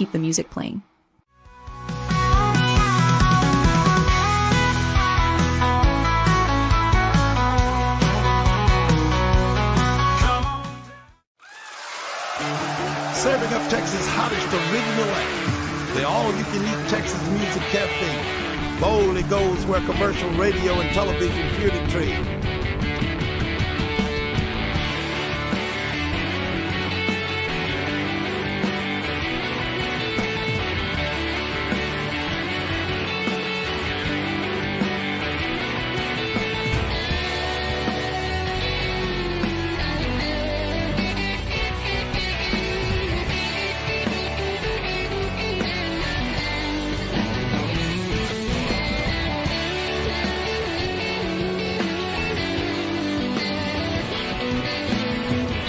keep the music playing. Serving up Texas' hottest original act, the all-you-can-eat Texas Music Cafe boldly goes where commercial radio and television fear to tread.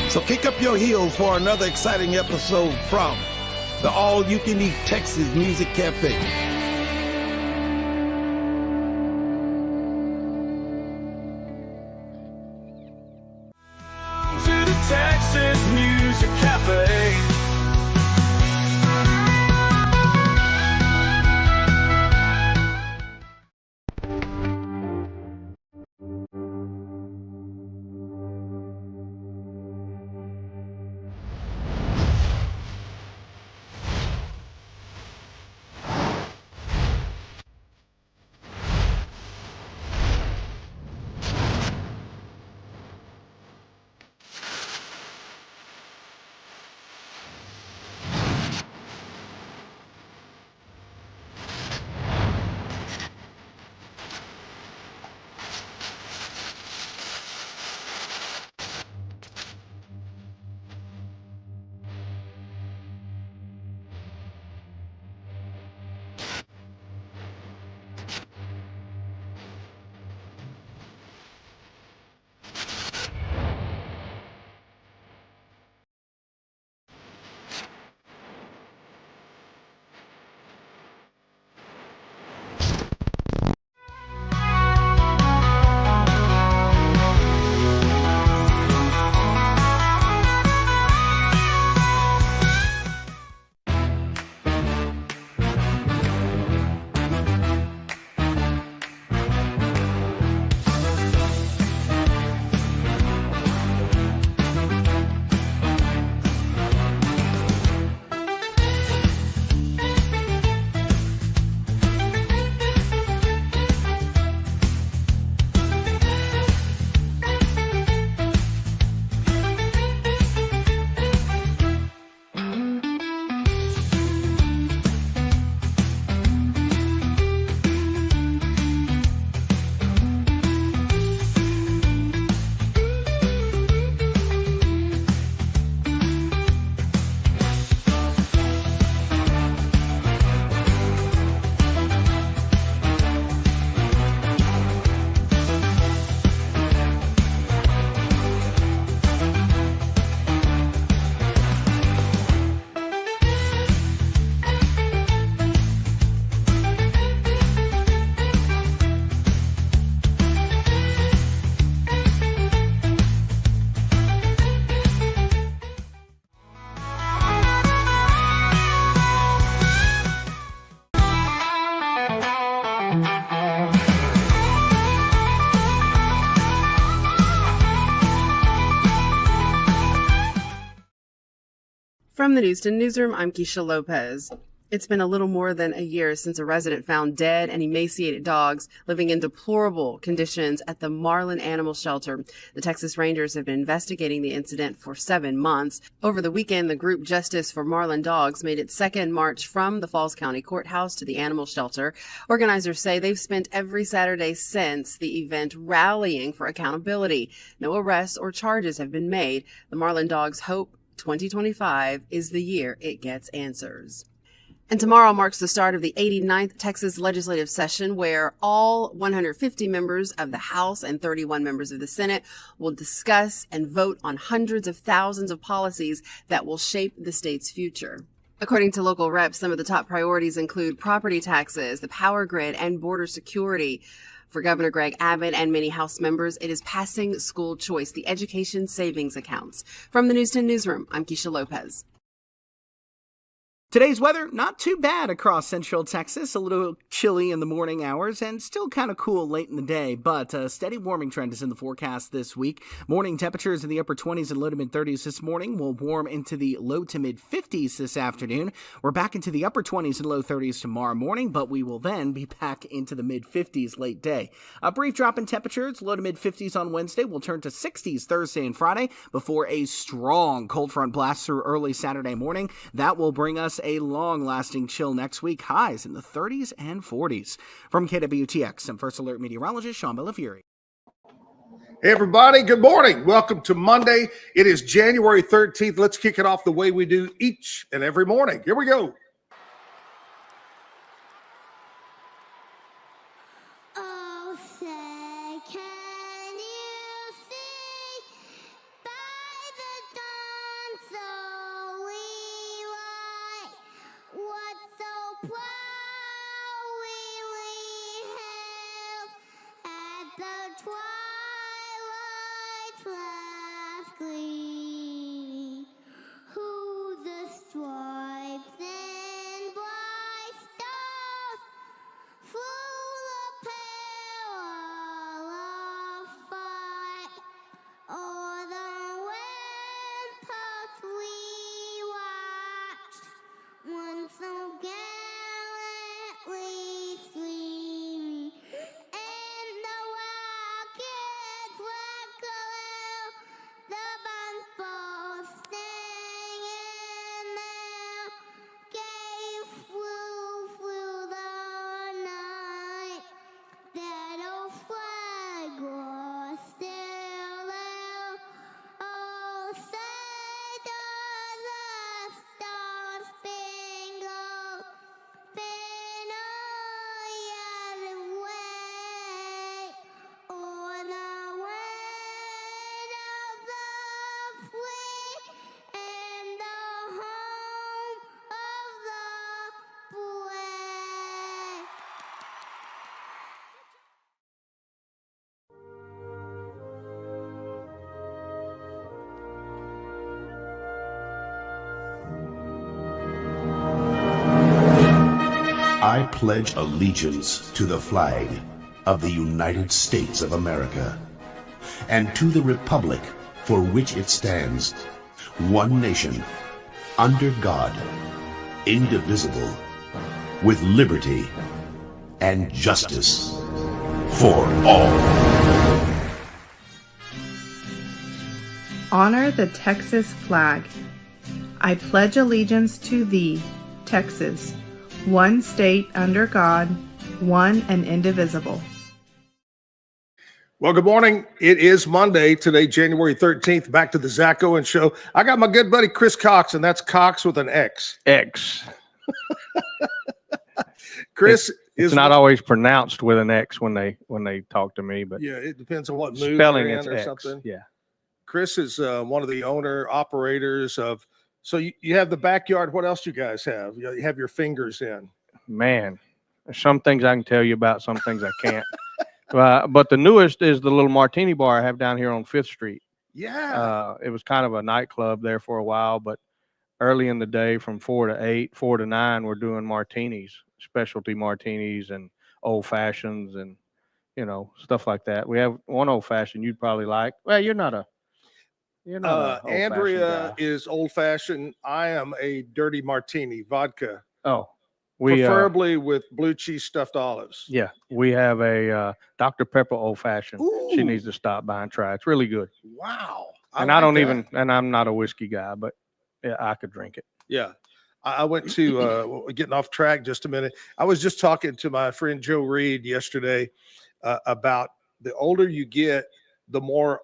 So kick up your heels for another exciting episode from the all-you-can-eat Texas Music Cafe. To the Texas Music Cafe. From the Houston Newsroom, I'm Keisha Lopez. It's been a little more than a year since a resident found dead and emaciated dogs living in deplorable conditions at the Marlin Animal Shelter. The Texas Rangers have been investigating the incident for 7 months. Over the weekend, the group Justice for Marlin Dogs made its second march from the Falls County Courthouse to the animal shelter. Organizers say they've spent every Saturday since the event rallying for accountability. No arrests or charges have been made. The Marlin Dogs hope 2025 is the year it gets answers. And tomorrow marks the start of the 89th Texas legislative session, where all 150 members of the House and 31 members of the Senate will discuss and vote on hundreds of thousands of policies that will shape the state's future. According to local reps, some of the top priorities include property taxes, the power grid, and border security. For Governor Greg Abbott and many House members, it is passing school choice, the education savings accounts. From the News 10 Newsroom, I'm Keisha Lopez. Today's weather, not too bad across central Texas. A little chilly in the morning hours and still kind of cool late in the day, but a steady warming trend is in the forecast this week. Morning temperatures in the upper 20s and low to mid 30s this morning will warm into the low to mid 50s this afternoon. We're back into the upper 20s and low 30s tomorrow morning, but we will then be back into the mid 50s late day. A brief drop in temperatures, low to mid 50s on Wednesday. We'll turn to 60s Thursday and Friday before a strong cold front blasts through early Saturday morning. That will bring us a long-lasting chill next week, highs in the 30s and 40s. From KWTX, I'm First Alert meteorologist Sean Bellafiore. Hey, everybody. Good morning. Welcome to Monday. It is January 13th. Let's kick it off the way we do each and every morning. Here we go. Oh, say, can you see by the dawn's early light what so proudly we hailed at the twilight's last gleaming? Who the stripes and bright stars full of peril of fight, o'er the ramparts we watched, one so gallantly streaming, and the rockets were clear, the bombs bursting in there, gave through the night. That old flag was still there. Oh, say does the star-spangled banner yet wave o'er the land of the free and the home of the brave? I pledge allegiance to the flag of the United States of America and to the republic for which it stands, one nation, under God, indivisible, with liberty and justice for all. Honor the Texas flag. I pledge allegiance to thee, Texas, one state under God, one and indivisible. Well, good morning. It is Monday today, January 13th. Back to the Zack Owen Show. I got my good buddy Chris Cox, and that's Cox with an X. X. Chris It's not always pronounced with an X when they talk to me, but yeah, it depends on what mood spelling you're it's in or X. something. Yeah. Chris is one of the owner operators of. So you have the backyard. What else you guys have? You have your fingers in. Man, there's some things I can tell you about, some things I can't. But the newest is the little martini bar I have down here on 5th Street. Yeah. It was kind of a nightclub there for a while, but early in the day from 4 to 8, 4 to 9, we're doing martinis, specialty martinis and old fashions and, stuff like that. We have one old fashioned you'd probably like. Well, you're not a Andrea guy. is old fashioned. I am a dirty martini vodka. Oh, Preferably with blue cheese stuffed olives. Yeah, we have a Dr. Pepper old fashioned. She Ooh. needs to stop by and try. It's really good. Wow. And I'm not a whiskey guy, but yeah, I could drink it. Yeah. I went to getting off track just a minute. I was just talking to my friend Joe Reed yesterday about the older you get, the more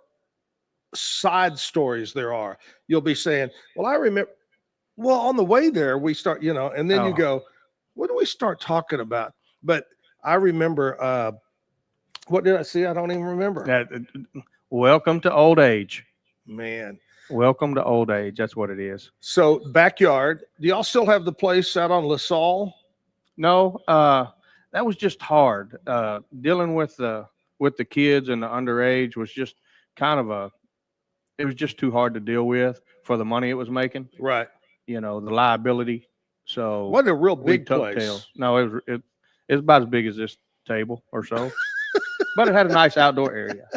side stories there are. You'll be saying, well, I remember, on the way there, we start, and then you go, what do we start talking about? But I remember, what did I see? I don't even remember. Welcome to old age. Man. Welcome to old age. That's what it is. So backyard, do y'all still have the place out on LaSalle? No, that was just hard. Dealing with the kids and the underage was just kind of it was just too hard to deal with for the money it was making. Right. The liability So What a real we big tucked place. tail. No, it's about as big as this table or so, but it had a nice outdoor area.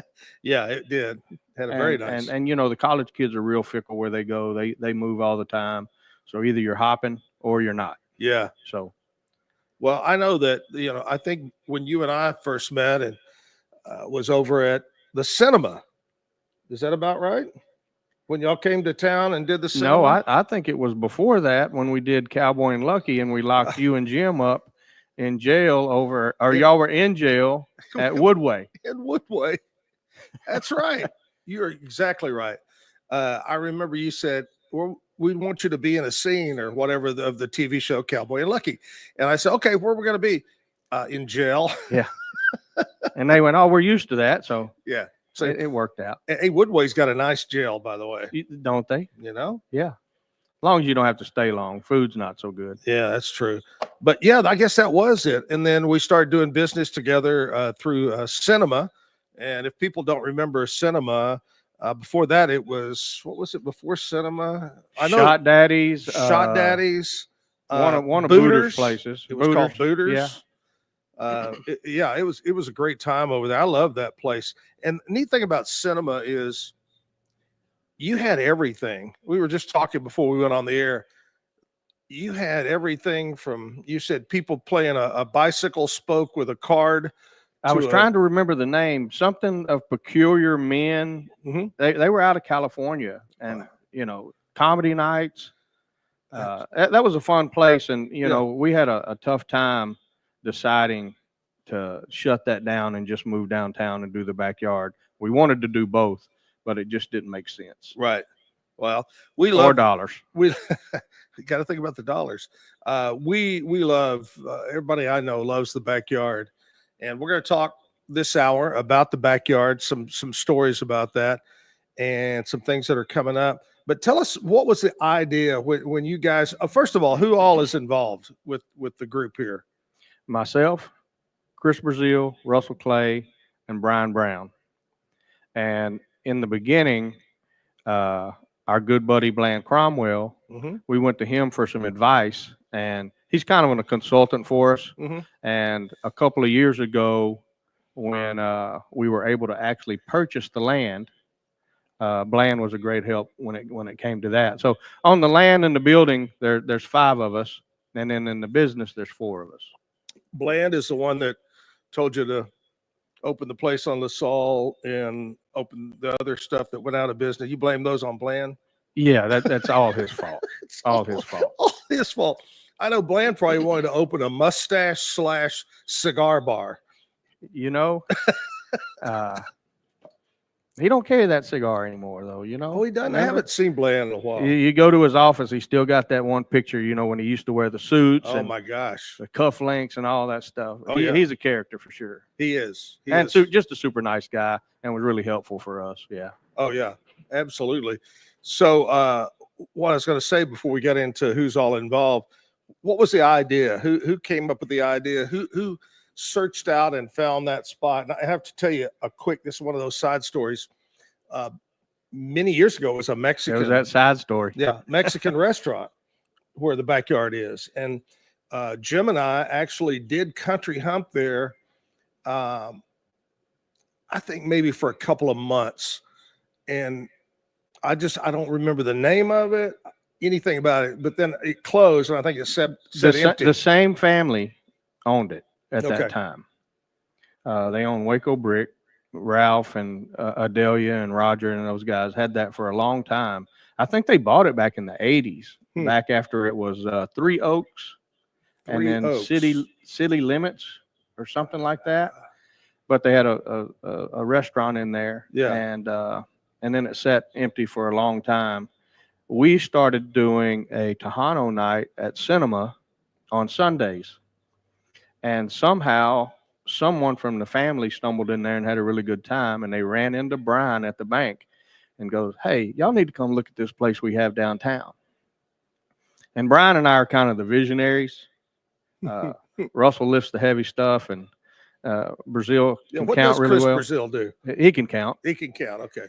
Yeah, it did. Had a very nice. And you know, the college kids are real fickle where they go. They move all the time. So either you're hopping or you're not. Yeah. So Well, I know that, I think when you and I first met and was over at the cinema, is that about right? When y'all came to town and did the cinema? no, I think it was before that when we did Cowboy and Lucky and we locked you and Jim up in jail y'all were in jail at Woodway. In Woodway. That's right. You're exactly right. I remember you said, well, we want you to be in a scene or whatever of the TV show Cowboy and Lucky. And I said, okay, where are we going to be? In jail. Yeah. And they went, oh, we're used to that. So Yeah. So it worked out. Hey, Woodway's got a nice jail, by the way. Don't they? Yeah. As long as you don't have to stay long. Food's not so good. Yeah, that's true. But yeah, I guess that was it. And then we started doing business together through cinema. And if people don't remember cinema, before that, it was, what was it before cinema? I know Shot Daddies. Shot Daddies. One of Booters. Booter's places. It was called Booters. Yeah. It was a great time over there. I love that place. And the neat thing about cinema is you had everything. We were just talking before we went on the air. You had everything from, you said people playing a bicycle spoke with a card. I was trying to remember the name, something of Peculiar Men. Mhm. They were out of California and, comedy nights. That was a fun place. And, we had a tough time deciding to shut that down and just move downtown and do the backyard. We wanted to do both, but it just didn't make sense. Right. Well, we Or love dollars. we got to think about the dollars. We love everybody I know loves the backyard, and we're going to talk this hour about the backyard, some stories about that, and some things that are coming up. But tell us, what was the idea when you guys? First of all, who all is involved with the group here? Myself, Chris Brazil, Russell Clay, and Brian Brown. And in the beginning, our good buddy Bland Cromwell, Mhm. we went to him for some advice, and he's kind of a consultant for us. Mhm. And a couple of years ago, when we were able to actually purchase the land, Bland was a great help when it came to that. So on the land and the building, there's 5 of us, and then in the business, there's 4 of us. Bland is the one that told you to open the place on LaSalle and open the other stuff that went out of business. You blame those on Bland? Yeah, that's all his fault. It's all his fault. All his fault. I know Bland probably wanted to open a mustache/cigar bar. He don't carry that cigar anymore, though. Oh, he doesn't. I haven't seen Bland in a while. You go to his office, he still got that one picture, when he used to wear the suits Oh and my gosh, the cufflinks and all that stuff. Oh, yeah. He's a character for sure. he is. He And is. just a super nice guy and was really helpful for us. Yeah. Oh yeah, absolutely. So, what I was going to say before we get into who's all involved, what was the idea? Who came up with the idea? Who searched out and found that spot? And I have to tell you this is one of those side stories. Many years ago, it was a Mexican. It was that side story. Yeah, Mexican restaurant where the backyard is. And Jim and I actually did country hump there. I think maybe for a couple of months. And I don't remember the name of it, anything about it. But then it closed, and I think it said empty. The same family owned it at Okay. that time. They owned Waco Brick. Ralph and Adelia and Roger and those guys had that for a long time. I think they bought it back in the 80s, back after it was Three Oaks and then City Limits or something like that. But they had a restaurant in there. Yeah. And then it sat empty for a long time. We started doing a Tejano night at Cinema on Sundays. And somehow someone from the family stumbled in there and had a really good time, and they ran into Brian at the bank and goes, "Hey, y'all need to come look at this place we have downtown." And Brian and I are kind of the visionaries. Russell lifts the heavy stuff, and Brazil can what count does really Chris well. Brazil do? He can count. He can count. Okay.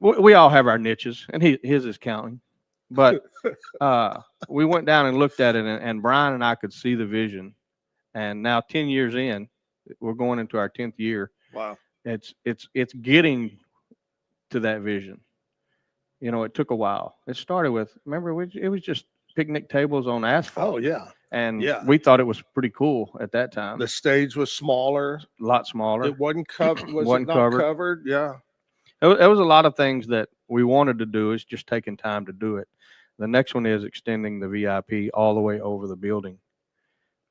We all have our niches, and his is counting. But we went down and looked at it, and Brian and I could see the vision. And now 10 years in, we're going into our 10th year. Wow. It's getting to that vision. You know, it took a while. It started with, remember, it was just picnic tables on asphalt. Oh yeah. And Yeah. we thought it was pretty cool at that time. The stage was smaller. A lot smaller. It wasn't covered. Was Wasn't it not covered. covered? Yeah. There was a lot of things that we wanted to do. It's just taking time to do it. The next one is extending the VIP all the way over the building.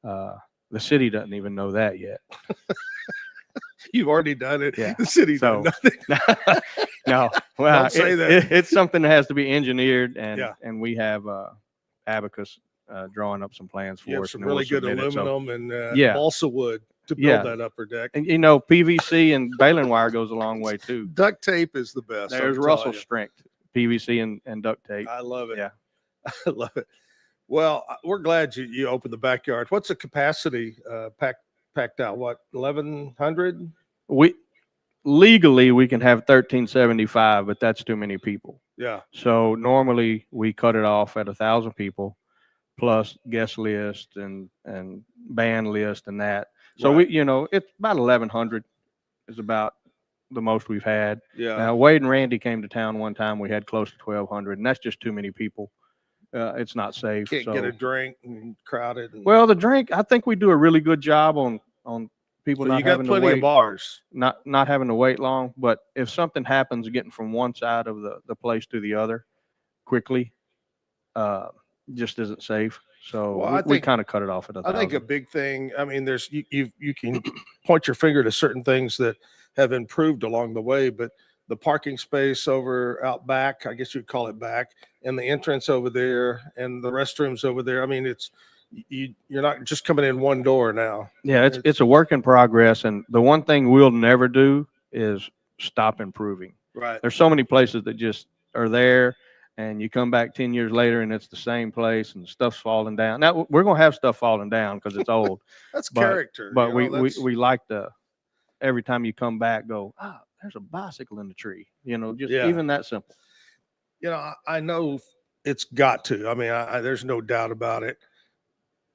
The city doesn't even know that yet. You've already done it. Yeah. The city So- done nothing. No, well, Don't say that. It's something that has to be engineered, and Yeah. and we have Abacus drawing up some plans for You have us. some and then we'll really good submit it. So- aluminum and Yeah. balsa wood to build Yeah. that upper deck. and you know, PVC and baling wire goes a long way too. Duct tape is the best. I'm There's telling Russell you. strength, PVC and duct tape. I love it. Yeah. I love it. Well, we're glad you opened the backyard. What's the capacity packed out? What, 1,100? Legally we can have 1375, but that's too many people. Yeah. So normally we cut it off at 1,000 people, plus guest list and band list and that. So Right. it's about 1,100 is about the most we've had. Yeah. Now Wade and Randy came to town one time. We had close to 1,200, and that's just too many people. It's not safe. Can't so. get a drink and crowded. And, Well, the drink, I think we do a really good job on people so not you got having to plenty wait. of bars. Not having to wait long, but if something happens getting from one side of the place to the other quickly, just isn't safe. So Well, I we think- kind of cut it off at I think a 1,000. big thing, I mean, there's you can point your finger to certain things that have improved along the way, but the parking space over out back, I guess you'd call it back, and the entrance over there and the restrooms over there. I mean, it's you're not just coming in one door now. Yeah, it's a work in progress, and the one thing we'll never do is stop improving. Right. There's so many places that just are there, and you come back 10 years later and it's the same place and stuff's falling down. Now we're gonna have stuff falling down because it's old. That's But- character. But you know, that's- we like to, every time you come back, go, there's a bicycle in the tree. Just Yeah. even that simple. I know it's got to. I mean, there's no doubt about it.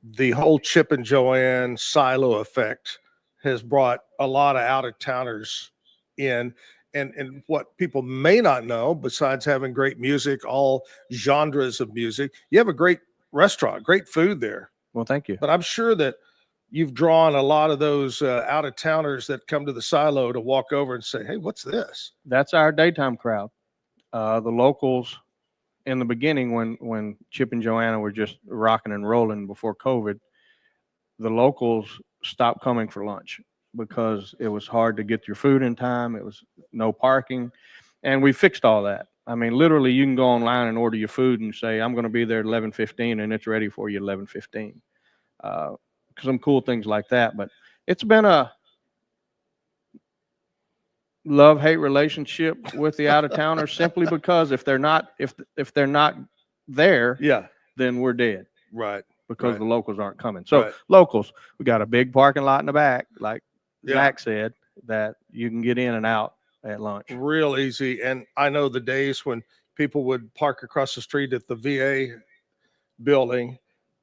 The whole Chip and Joanne silo effect has brought a lot of out of towners in. And what people may not know, besides having great music, all genres of music, you have a great restaurant, great food there. Well, thank you. But I'm sure that you've drawn a lot of those out of towners that come to the silo to walk over and say, "Hey, what's this?" That's our daytime crowd. The locals in the beginning, when Chip and Joanna were just rocking and rolling before COVID, the locals stopped coming for lunch because it was hard to get your food in time. It was no parking, and we fixed all that. I mean, literally, you can go online and order your food and say, "I'm going to be there at 11:15," and it's ready for you at 11:15. Some cool things like that. But it's been a love-hate relationship with the out-of-towners simply because if they're not there, Yeah. then we're dead Right. because Right. the locals aren't coming. So Right. locals, we got a big parking lot in the back, like Yeah. Zack said, that you can get in and out at lunch. Real easy. And I know the days when people would park across the street at the VA building.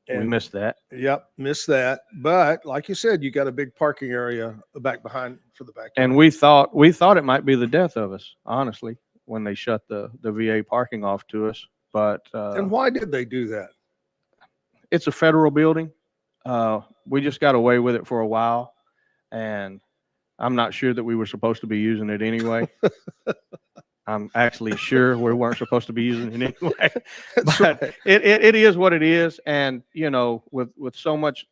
We And missed that. yep, miss that. But like you said, you got a big parking area back behind for the back. And we thought it might be the death of us, honestly, when they shut the VA parking off to us. But and why did they do that? it's a federal building. We just got away with it for a while, and I'm not sure that we were supposed to be using it anyway. I'm actually sure we weren't supposed to be using it anyway. That's But right. it is what it is, and with so much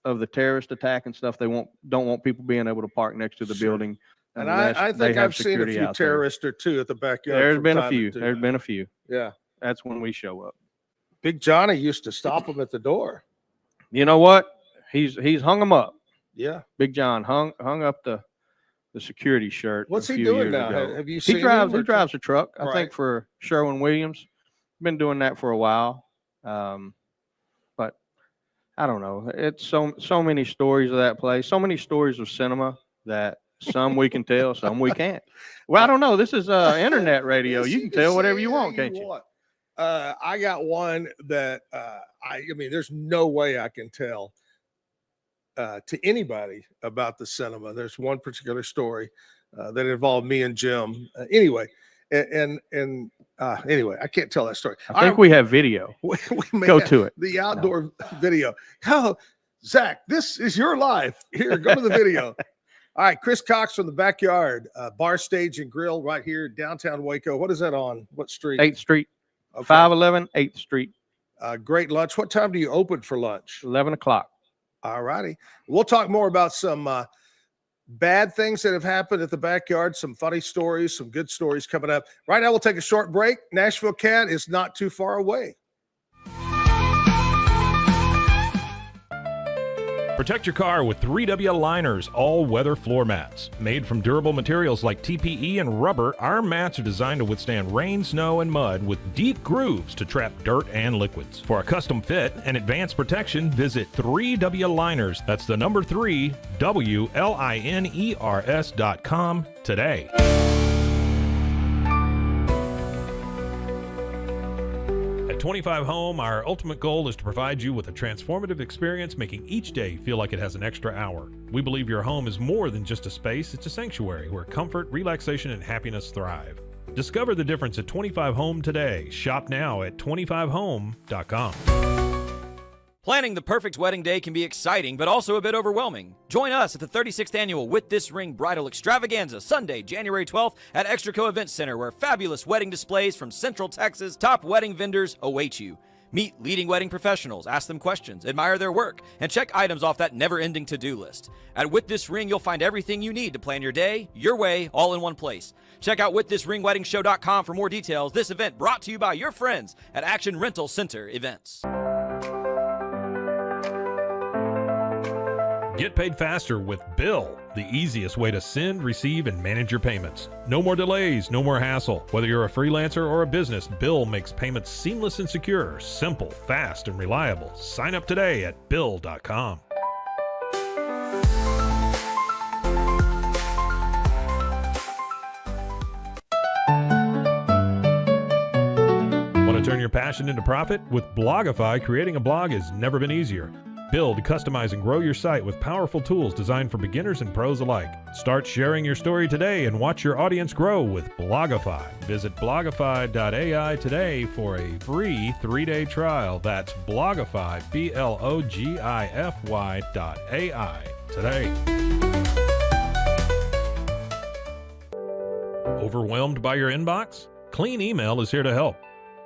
of the terrorist attack and stuff, they don't want people being able to park next to the Sure. building. And unless I they think have I've seen a security few out there. terrorists or two at the backyard. There's from been a time to few. time. There's been a few. Yeah. That's when we show up. Big Johnny used to stop them at the door. You know what? He's hung them up. Yeah. Big John hung up the security shirt. What's a he few doing years now? ago. Have you seen He drives him or- a truck, I Right. think, for Sherwin-Williams. Been doing that for a while. But I don't know. It's so many stories of that place, so many stories of cinema that some we can tell, some we can't. Well, I don't know. This is internet radio. Yes, You can tell say whatever you how want, can't you? I got one that I mean, there's no way I can tell to anybody about the cinema. There's one particular story that involved me and Jim. Anyway, anyway, I can't tell that story. I think we have video. We may Go have to it. The outdoor video. Oh, Zach, this is your life. Here, go to the video. All right, Chris Cox from the Backyard Bar, Stage, and Grill right here, downtown Waco. What is that on? What street? 8th Street, Okay. 511 8th Street, Great lunch. What time do you open for lunch? 11 o'clock. All righty. We'll talk more about some bad things that have happened at the Backyard, some funny stories, some good stories coming up. Right now, we'll take a short break. Nashville Cat is not too far away. Protect your car with 3W Liners all-weather floor mats. Made from durable materials like TPE and rubber, our mats are designed to withstand rain, snow, and mud with deep grooves to trap dirt and liquids. For a custom fit and advanced protection, visit 3W Liners. That's the number 3, WLINERS.com today. At 25 Home, our ultimate goal is to provide you with a transformative experience, making each day feel like it has an extra hour. We believe your home is more than just a space, it's a sanctuary where comfort, relaxation, and happiness thrive. Discover the difference at 25 Home today. Shop now at 25home.com. Planning the perfect wedding day can be exciting, but also a bit overwhelming. Join us at the 36th Annual With This Ring Bridal Extravaganza, Sunday, January 12th at Extraco Event Center, where fabulous wedding displays from Central Texas' top wedding vendors await you. Meet leading wedding professionals, ask them questions, admire their work, and check items off that never-ending to-do list. At With This Ring, you'll find everything you need to plan your day, your way, all in one place. Check out WithThisRingWeddingShow.com for more details. This event brought to you by your friends at Action Rental Center Events. Get paid faster with Bill, the easiest way to send, receive, and manage your payments. No more delays, no more hassle. Whether you're a freelancer or a business, Bill makes payments seamless and secure, simple, fast, and reliable. Sign up today at Bill.com. Want to turn your passion into profit? With Blogify, creating a blog has never been easier. Build, customize, and grow your site with powerful tools designed for beginners and pros alike. Start sharing your story today and watch your audience grow with Blogify. Visit blogify.ai today for a free 3-day trial. That's Blogify, Blogify.ai today. Overwhelmed by your inbox? Clean Email is here to help.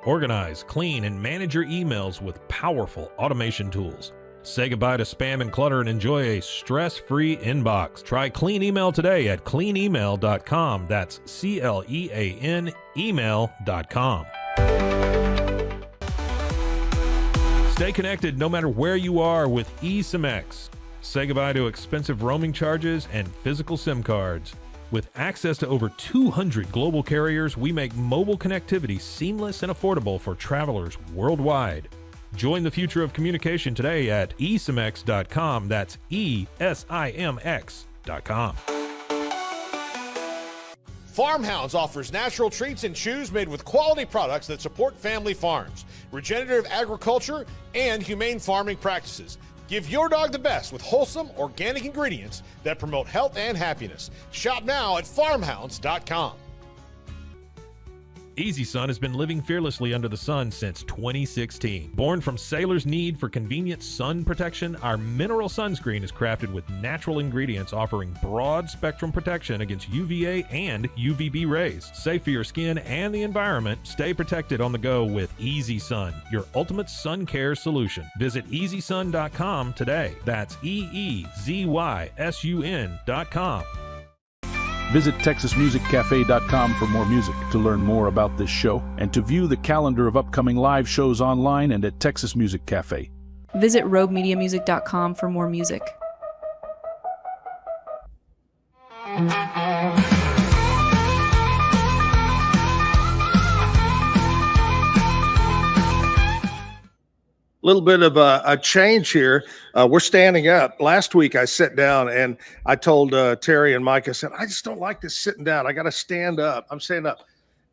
Organize, clean, and manage your emails with powerful automation tools. Say goodbye to spam and clutter and enjoy a stress-free inbox. Try Clean Email today at cleanemail.com. That's CLEAN email.com. Stay connected no matter where you are with eSIM-X. Say goodbye to expensive roaming charges and physical SIM cards. With access to over 200 global carriers, we make mobile connectivity seamless and affordable for travelers worldwide. Join the future of communication today at eSIMX.com. That's ESIMX.com. Farmhounds offers natural treats and chews made with quality products that support family farms, regenerative agriculture, and humane farming practices. Give your dog the best with wholesome, organic ingredients that promote health and happiness. Shop now at farmhounds.com. Easy Sun has been living fearlessly under the sun since 2016. Born from sailors' need for convenient sun protection, our mineral sunscreen is crafted with natural ingredients offering broad spectrum protection against UVA and UVB rays. Safe for your skin and the environment, stay protected on the go with Easy Sun, your ultimate sun care solution. Visit EasySun.com today. That's EEZYSUN.com. Visit TexasMusicCafe.com for more music, to learn more about this show, and to view the calendar of upcoming live shows online and at Texas Music Cafe. Visit RogueMediaMusic.com for more music. Little bit of a change here. We're standing up. Last week I sat down and I told Terry and Mike, I said, I just don't like this sitting down. I got to stand up. I'm standing up.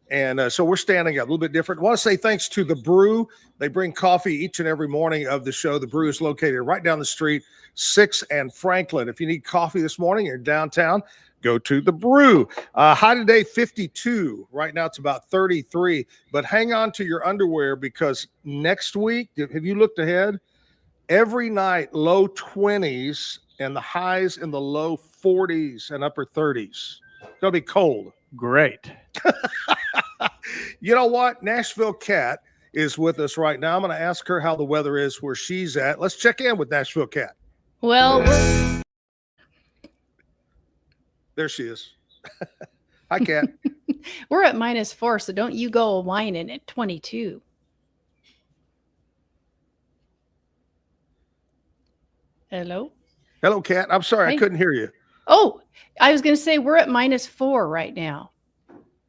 And so we're standing up a little bit different. I want to say thanks to the Brew. They bring coffee each and every morning of the show. The Brew is located right down the street, 6 and Franklin. If you need coffee this morning, you're downtown, go to the Brew. High today, 52. Right now, it's about 33. But hang on to your underwear because next week, have you looked ahead? Every night, low 20s and the highs in the low 40s and upper 30s. It's going to be cold. Great. You know what? Nashville Cat is with us right now. I'm going to ask her how the weather is where she's at. Let's check in with Nashville Cat. Well, There she is. Hi, Cat. we're at -4, so don't you go whining at 22. Hello? Hello, Cat. I'm sorry, Hey. I couldn't hear you. Oh, I was going to say we're at -4 right now.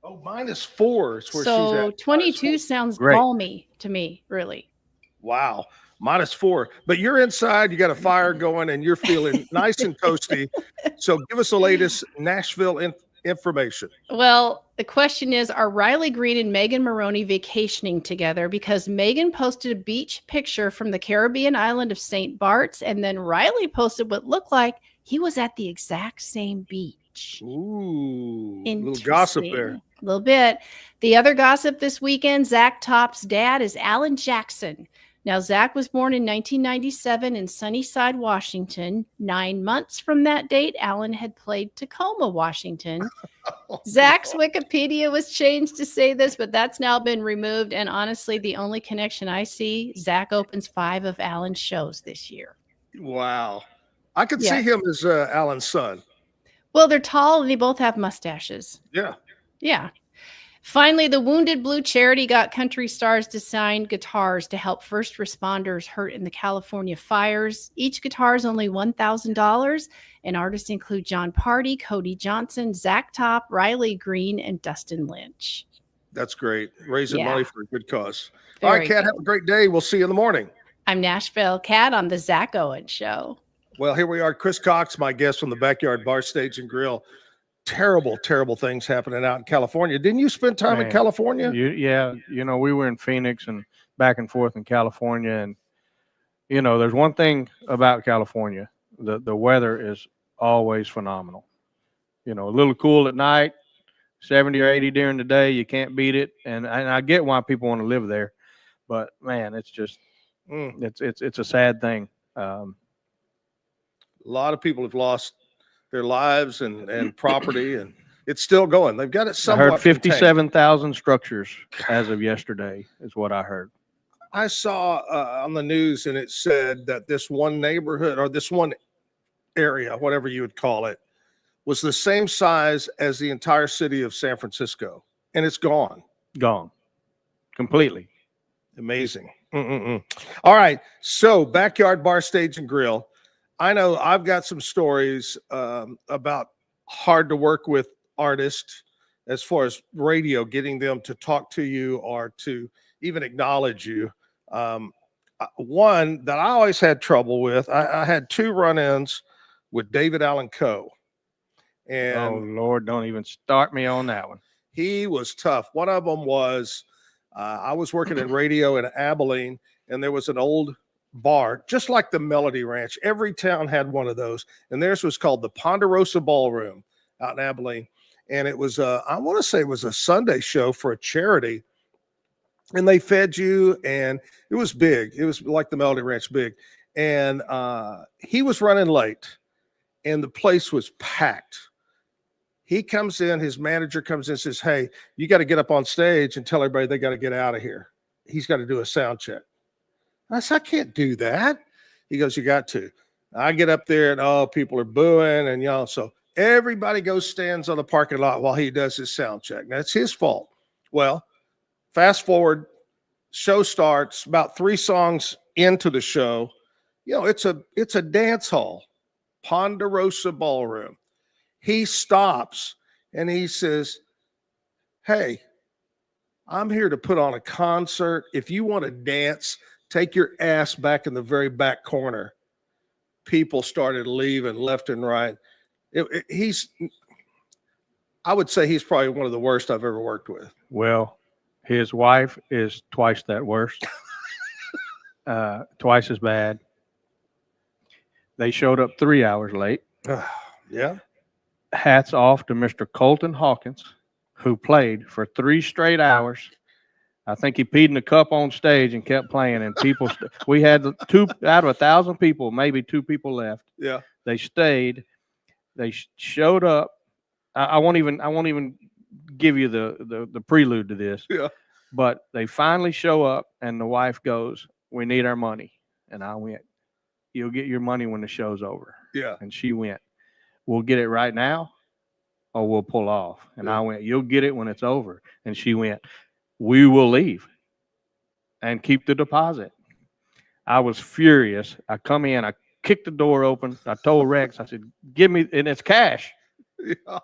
Oh, -4 is where she's So at. 22 sounds Great. balmy to me, really. Wow. -4. But you're inside, you got a fire going, and you're feeling nice and toasty. So give us the latest Nashville information. Well, the question is, are Riley Green and Megan Maroney vacationing together? Because Megan posted a beach picture from the Caribbean island of St. Bart's, and then Riley posted what looked like he was at the exact same beach. Ooh, a little gossip there. A little bit. The other gossip this weekend, Zack Top's dad is Alan Jackson. Now, Zack was born in 1997 in Sunnyside, Washington. 9 months from that date, Alan had played Tacoma, Washington. Zack's Wikipedia was changed to say this, but that's now been removed. And honestly, the only connection I see, Zack opens 5 of Alan's shows this year. Wow. I could Yeah. see him as Alan's son. Well, they're tall and they both have mustaches. Yeah. Yeah. Finally, the Wounded Blue charity got country stars to sign guitars to help first responders hurt in the California fires. Each guitar is only $1,000, and artists include John Party, Cody Johnson, Zack Top, Riley Green, and Dustin Lynch. That's great. Raising Yeah. money for a good cause. All right, Very Kat, good. have a great day. We'll see you in the morning. I'm Nashville Cat on the Zack Owen Show. Well, here we are. Chris Cox, my guest from the Backyard Bar, Stage, and Grill. Terrible, terrible things happening out in California. Didn't you spend time in Man, California? Yeah, we were in Phoenix and back and forth in California, and there's one thing about California: the weather is always phenomenal. A little cool at night, 70 or 80 during the day. You can't beat it, and I get why people want to live there, but man, it's just it's a sad thing. A lot of people have lost their lives and property, and it's still going. They've got it I somewhat heard contained. 57,000 structures as of yesterday is what I heard. I saw on the news, and it said that this one neighborhood or this one area, whatever you would call it, was the same size as the entire city of San Francisco, and it's gone. Gone. Completely. Amazing. All right. So, Backyard Bar, Stage, and Grill. I know I've got some stories about hard to work with artists as far as radio, getting them to talk to you or to even acknowledge you. One that I always had trouble with, I had 2 run-ins with David Allen Coe. And oh, Lord, don't even start me on that one. he was tough. One of them was I was working in radio in Abilene, and there was an old bar, just like the Melody Ranch. Every town had one of those, and theirs was called the Ponderosa Ballroom out in Abilene. And it was, I want to say it was a Sunday show for a charity, and they fed you, and it was big. It was like the Melody Ranch big. And he was running late, and the place was packed. He comes in, his manager comes in and says, "Hey, you got to get up on stage and tell everybody they got to get out of here. He's got to do a sound check." I said, "I can't do that." He goes, "You got to." I get up there, and people are booing, and so everybody stands on the parking lot while he does his sound check. Now, it's his fault. Well, fast forward, show starts. About 3 songs into the show, it's a dance hall, Ponderosa Ballroom. He stops and he says, "Hey, I'm here to put on a concert. If you want to dance, take your ass back in the very back corner." People started leaving left and right. I would say he's probably one of the worst I've ever worked with. Well, his wife is twice that worse, twice as bad. They showed up 3 hours late. Yeah. Hats off to Mr. Colton Hawkins, who played for 3 straight hours. I think he peed in the cup on stage and kept playing. And people, we had 2 out of 1,000 people, maybe 2 people left. Yeah. They stayed. They showed up. I won't even give you the prelude to this. Yeah. But they finally show up, and the wife goes, "We need our money." And I went, "You'll get your money when the show's over." Yeah. And she went, "We'll get it right now, or we'll pull off." And I went, "You'll get it when it's over." And she went, "We will leave and keep the deposit." I was furious. I come in, I kicked the door open. I told Rex, I said, "Give me," and it's cash. Yeah.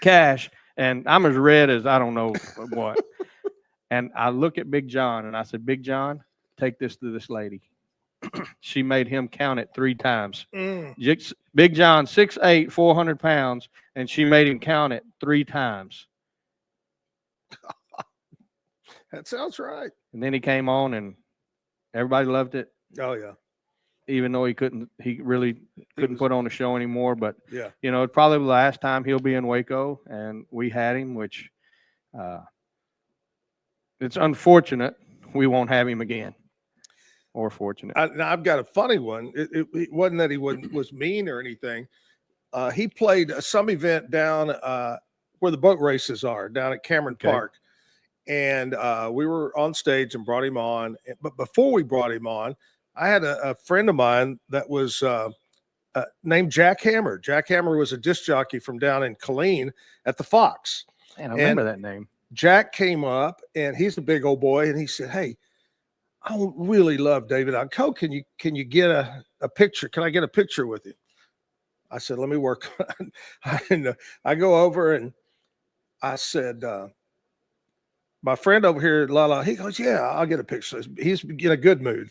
Cash. And I'm as red as I don't know what. And I look at Big John and I said, "Big John, take this to this lady." She made him count it 3 times. Big John, 6'8", 400 pounds, and she made him count it 3 times. That sounds right. And then he came on and everybody loved it. Oh yeah. Even though he really couldn't put on a show anymore. But Yeah. you know, it's probably the last time he'll be in Waco, and we had him, which it's unfortunate we won't have him again. Or fortunate. Now I've got a funny one. It wasn't that he was mean or anything. He played some event down where the boat races are, down at Cameron Park. And we were on stage and brought him on. But before we brought him on, I had a friend of mine that was named Jack Hammer. Jack Hammer was a disc jockey from down in Killeen at the Fox. Man, I remember that name. Jack came up, and he's a big old boy, and he said, "Hey, I really love David Unco. Can you get a picture? Can I get a picture with you?" I said, "Let me work." I go over and I said, "My friend over here, Lala," he goes, "Yeah, I'll get a picture." He's in a good mood.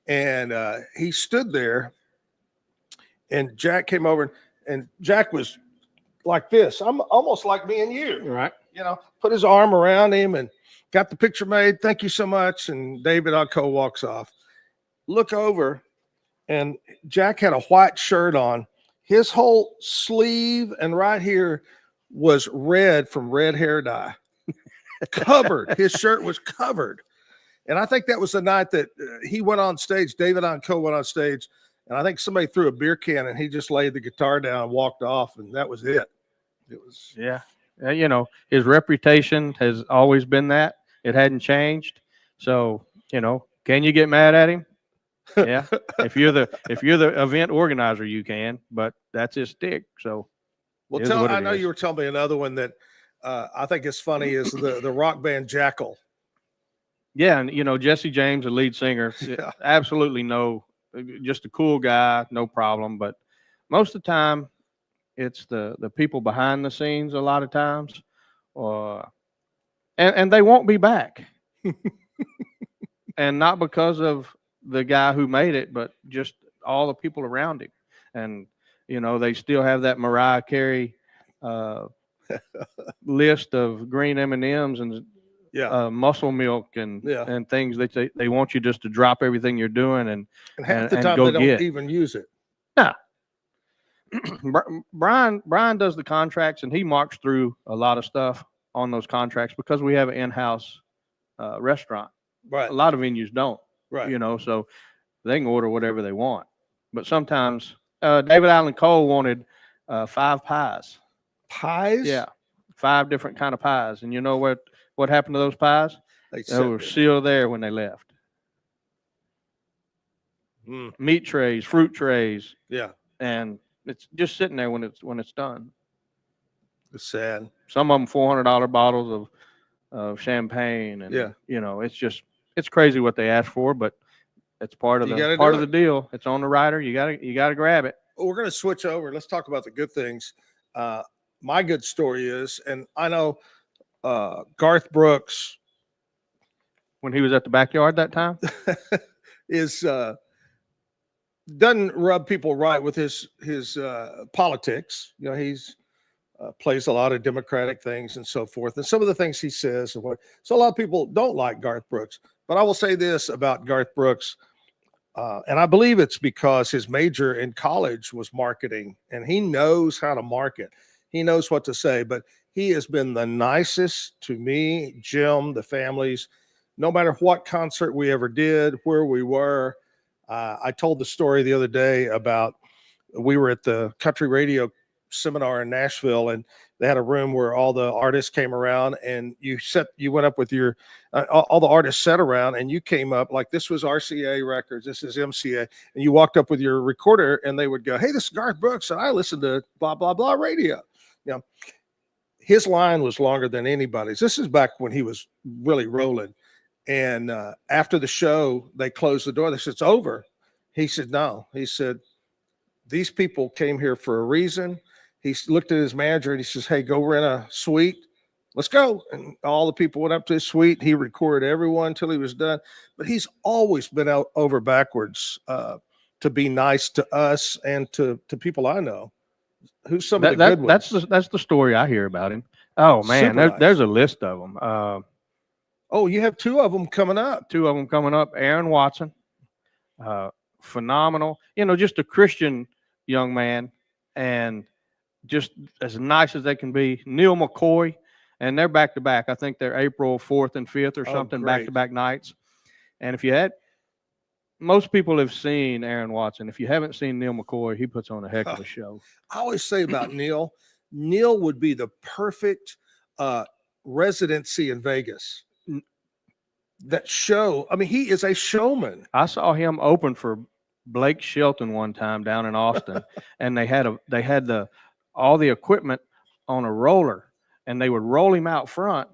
And he stood there, and Jack came over, and Jack was like this. I'm almost like me and you. Right. You know, put his arm around him and got the picture made. "Thank you so much." And David Unco walks off. Look over, and Jack had a white shirt on. His whole sleeve and right here was red from red hair dye. Covered. His shirt was covered. And I think that was the night that he went on stage. David Unco went on stage, and I think somebody threw a beer can, and he just laid the guitar down and walked off, and that was it. It was you know, his reputation has always been that. It hadn't changed. So, you know, can you get mad at him? Yeah. if you're the event organizer, you can, but that's his stick. So well, I know you were telling me another one that I think is funny is the rock band Jackal. Yeah, and you know, Jesse James, the lead singer, absolutely just a cool guy, no problem. But most of the time, it's the people behind the scenes a lot of times, and they won't be back. And not because of the guy who made it, but just all the people around him. And, you know, they still have that Mariah Carey list of green M&Ms and muscle milk and things that they want you just to drop everything you're doing and half the time go they don't even use it. No. Brian does the contracts, and he marks through a lot of stuff on those contracts because we have an in-house restaurant. Right. A lot of venues don't. Right. You know, so they can order whatever they want. But sometimes David Allen Cole wanted 5 pies. Pies? Yeah. 5 different kind of pies. And you know what happened to those pies? They were still there when they left. Meat trays, fruit trays. Yeah. And it's just sitting there when it's done. It's sad. Some of them $400 bottles of champagne, and you know, it's crazy what they ask for, but it's part of the deal. It's on the rider. You gotta grab it. Well, we're gonna switch over. Let's talk about the good things. My good story is, and I know Garth Brooks, when he was at the backyard that time, is doesn't rub people right with his politics. You know, he's plays a lot of Democratic things and so forth. And some of the things he says, and what, so a lot of people don't like Garth Brooks. But I will say this about Garth Brooks, and I believe it's because his major in college was marketing, and he knows how to market. He knows what to say, but he has been the nicest to me, Jim, the families, no matter what concert we ever did, where we were. I told the story the other day about we were at the country radio seminar in Nashville, and they had a room where all the artists came around, and you went up with your all the artists sat around, and you came up like this was RCA Records, this is MCA, and you walked up with your recorder, and they would go, "Hey, this is Garth Brooks, and I listen to blah blah blah radio." You know, his line was longer than anybody's. This is back when he was really rolling. And after the show, they closed the door. They said, "It's over." He said, "No." He said, "These people came here for a reason." He looked at his manager and he says, "Hey, go rent a suite. Let's go." And all the people went up to his suite. He recorded everyone until he was done. But he's always been out over backwards to be nice to us and to people I know. Who's some of the good ones? That's the story I hear about him. Oh man, Super nice. There's a list of them. Oh, you have two of them coming up. Aaron Watson, phenomenal. You know, just a Christian young man, and just as nice as they can be. Neil McCoy, and they're back to back. I think they're April 4th and 5th or something, back to back nights. And most people have seen Aaron Watson. If you haven't seen Neil McCoy, he puts on a heck of a show. I always say about Neil would be the perfect residency in Vegas. That show, I mean, he is a showman. I saw him open for Blake Shelton one time down in Austin, and they had all the equipment on a roller, and they would roll him out front,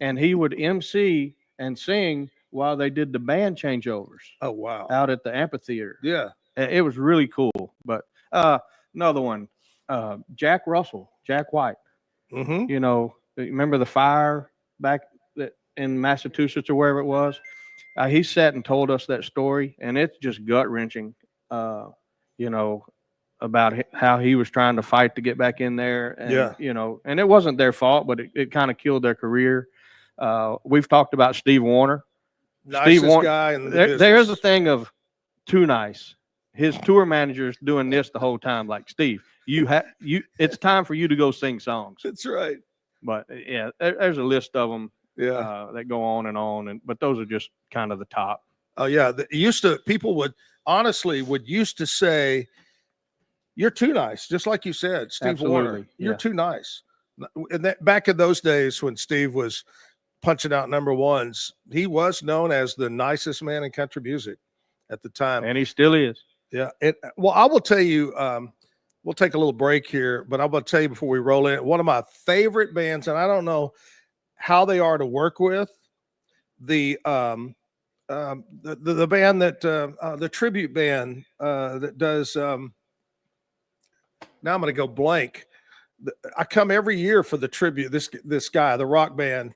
and he would MC and sing while they did the band changeovers. Oh wow! Out at the amphitheater. Yeah, it was really cool. But another one, Jack White. Mm-hmm. You know, remember the fire back in Massachusetts or wherever it was? He sat and told us that story, and it's just gut wrenching. You know, about how he was trying to fight to get back in there, and you know, and it wasn't their fault, but it kind of killed their career. We've talked about Steve Warner. Nicest guy in the business. There's a thing of too nice. His tour manager's doing this the whole time. Like, Steve, it's time for you to go sing songs. That's right. But yeah, there's a list of them. That go on, but those are just kind of the top. Oh yeah, people would used to say, "You're too nice," just like you said, Steve Warner. You're too nice. And that back in those days when Steve was punching out number ones, he was known as the nicest man in country music at the time, and he still is. Yeah. Well, I will tell you. We'll take a little break here, but I'm going to tell you before we roll in, one of my favorite bands, and I don't know how they are to work with, the band that the tribute band that does now I'm going to go blank. I come every year for the tribute, this guy, the rock band.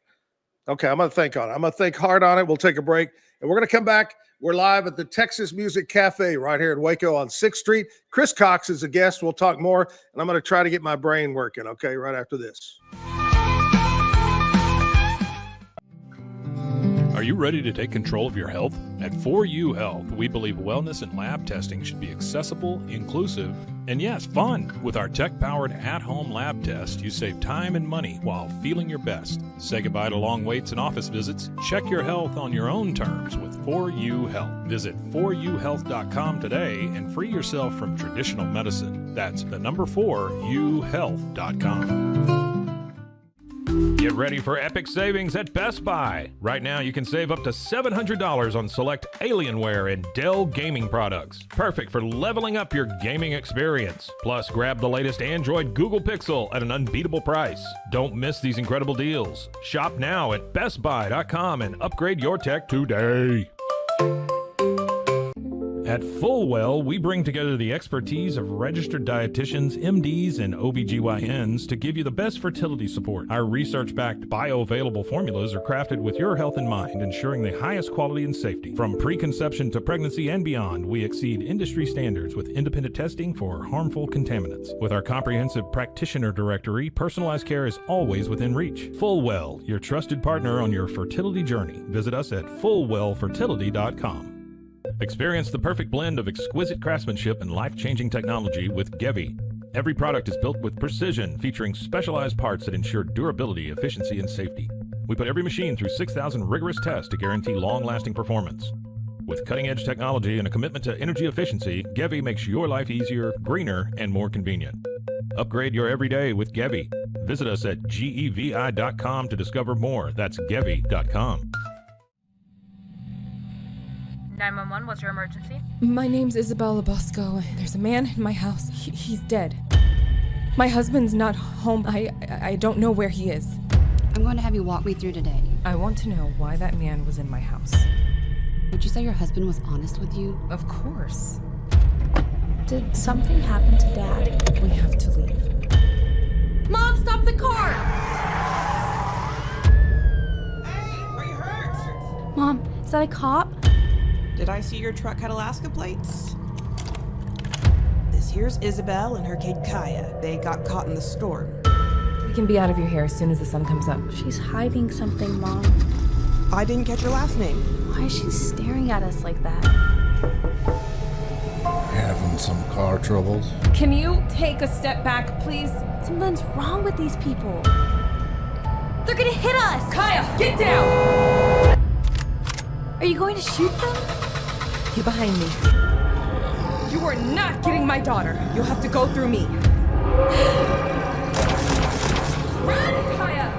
Okay, I'm going to think on it. I'm going to think hard on it. We'll take a break, and we're going to come back. We're live at the Texas Music Cafe right here in Waco on 6th Street. Chris Cox is a guest. We'll talk more, and I'm going to try to get my brain working, okay, right after this. Are you ready to take control of your health? At 4U Health, we believe wellness and lab testing should be accessible, inclusive, and yes, fun. With our tech-powered at-home lab test, you save time and money while feeling your best. Say goodbye to long waits and office visits. Check your health on your own terms with 4U Health. Visit 4uhealth.com today and free yourself from traditional medicine. That's the number 4uhealth.com. Get ready for epic savings at Best Buy. Right now, you can save up to $700 on select Alienware and Dell gaming products. Perfect for leveling up your gaming experience. Plus, grab the latest Android Google Pixel at an unbeatable price. Don't miss these incredible deals. Shop now at bestbuy.com and upgrade your tech today. At Fullwell, we bring together the expertise of registered dietitians, MDs, and OBGYNs to give you the best fertility support. Our research-backed bioavailable formulas are crafted with your health in mind, ensuring the highest quality and safety. From preconception to pregnancy and beyond, we exceed industry standards with independent testing for harmful contaminants. With our comprehensive practitioner directory, personalized care is always within reach. Fullwell, your trusted partner on your fertility journey. Visit us at fullwellfertility.com. Experience the perfect blend of exquisite craftsmanship and life-changing technology with Gevi. Every product is built with precision, featuring specialized parts that ensure durability, efficiency, and safety. We put every machine through 6,000 rigorous tests to guarantee long-lasting performance. With cutting-edge technology and a commitment to energy efficiency, Gevi makes your life easier, greener, and more convenient. Upgrade your everyday with Gevi. Visit us at gevi.com to discover more. That's gevi.com. 911, what's your emergency? My name's Isabella Bosco. There's a man in my house. He's dead. My husband's not home. I don't know where he is. I'm going to have you walk me through today. I want to know why that man was in my house. Would you say your husband was honest with you? Of course. Did something happen to Dad? We have to leave. Mom, stop the car! Hey, are you hurt? Mom, is that a cop? Did I see your truck had Alaska plates? This here's Isabel and her kid Kaya. They got caught in the storm. We can be out of your hair as soon as the sun comes up. She's hiding something, Mom. I didn't catch your last name. Why is she staring at us like that? Having some car troubles? Can you take a step back, please? Something's wrong with these people. They're gonna hit us! Kaya, get down! Are you going to shoot them? Get behind me. You are not getting my daughter. You'll have to go through me. Run, Kaya!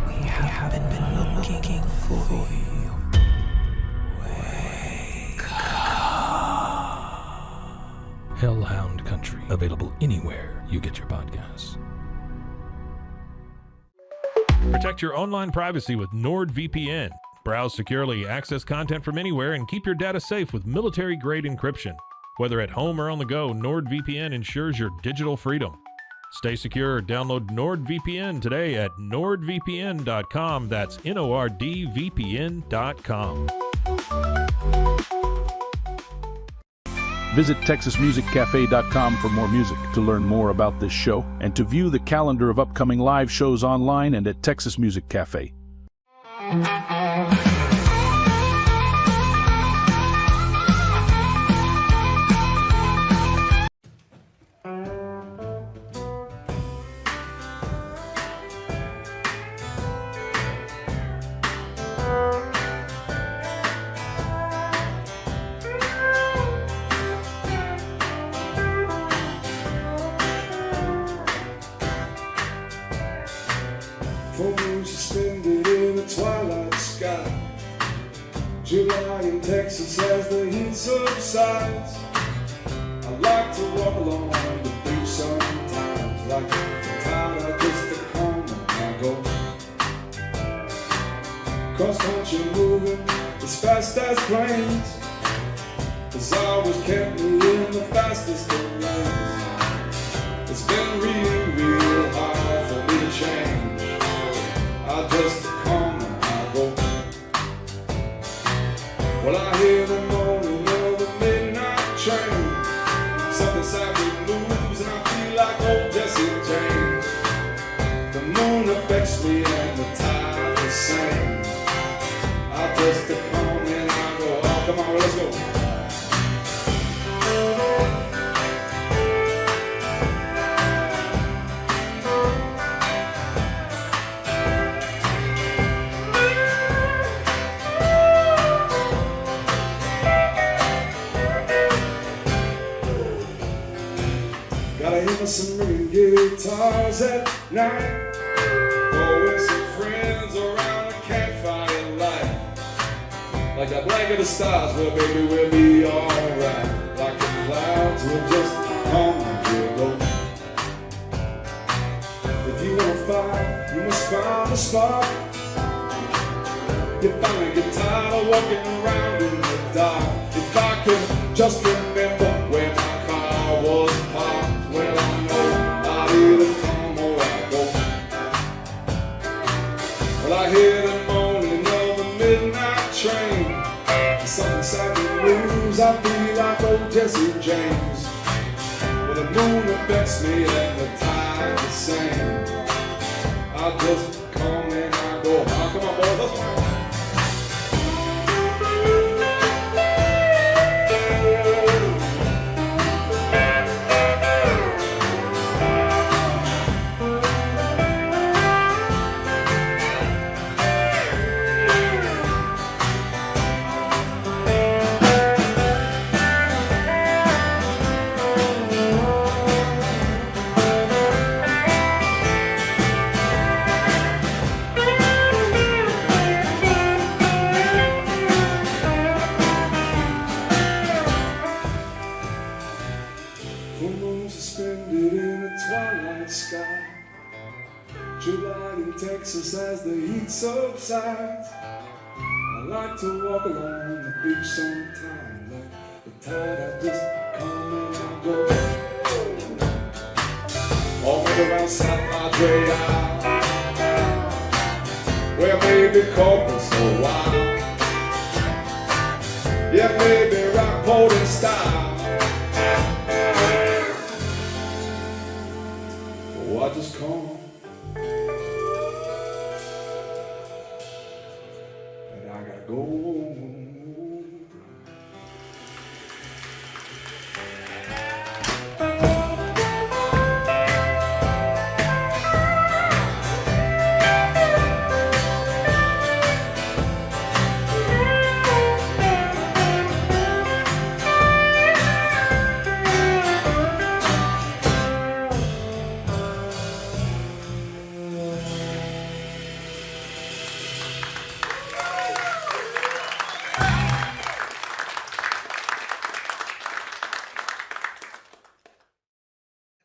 We haven't been looking for you. Wake up. Hellhound Country, available anywhere you get your podcasts. Protect your online privacy with NordVPN. Browse securely, access content from anywhere, and keep your data safe with military-grade encryption. Whether at home or on the go, NordVPN ensures your digital freedom. Stay secure. Download NordVPN today at nordvpn.com. That's NORDVPN.com. Visit TexasMusicCafe.com for more music, to learn more about this show, and to view the calendar of upcoming live shows online and at Texas Music Cafe. Phones suspended in the twilight sky. July in Texas as the heat subsides. I like to walk along the beach sometimes, like the tide I just to come and I go. Cross country moving as fast as planes, has always kept me in the fastest of lanes. It's been real hard for me to change. I just come and I go. Well, I hear the moaning of the midnight train. Something sadly moves and I feel like old Jesse James. The moon affects me and the tide the same. I just come and I go. Oh, come on, let's go. Gotta hear some ringing guitars at night. Always some friends around a campfire light. Like a blanket of stars, well baby we'll be alright. Like the clouds will just come and we'll go. If you wanna fight, you must find a spot. You finally get tired of walking around in the dark. If I could just remember where my car was parked, well, I know I'd either come or I'd go. Well, I hear the moaning of the midnight train. Something sadly moves, I feel like old Jesse James. Well, the moon affects me and the tide the same. I just come and I go. Oh, come on, boys, let's go. Full moon suspended in a twilight sky. July in Texas as the heat subsides. I like to walk along the beach sometimes. Like the tide, I just come and I go. All around South Padre Isle, where baby Corpus so wild. Yeah, baby, Rockport in style. Oh, I just come and I gotta go.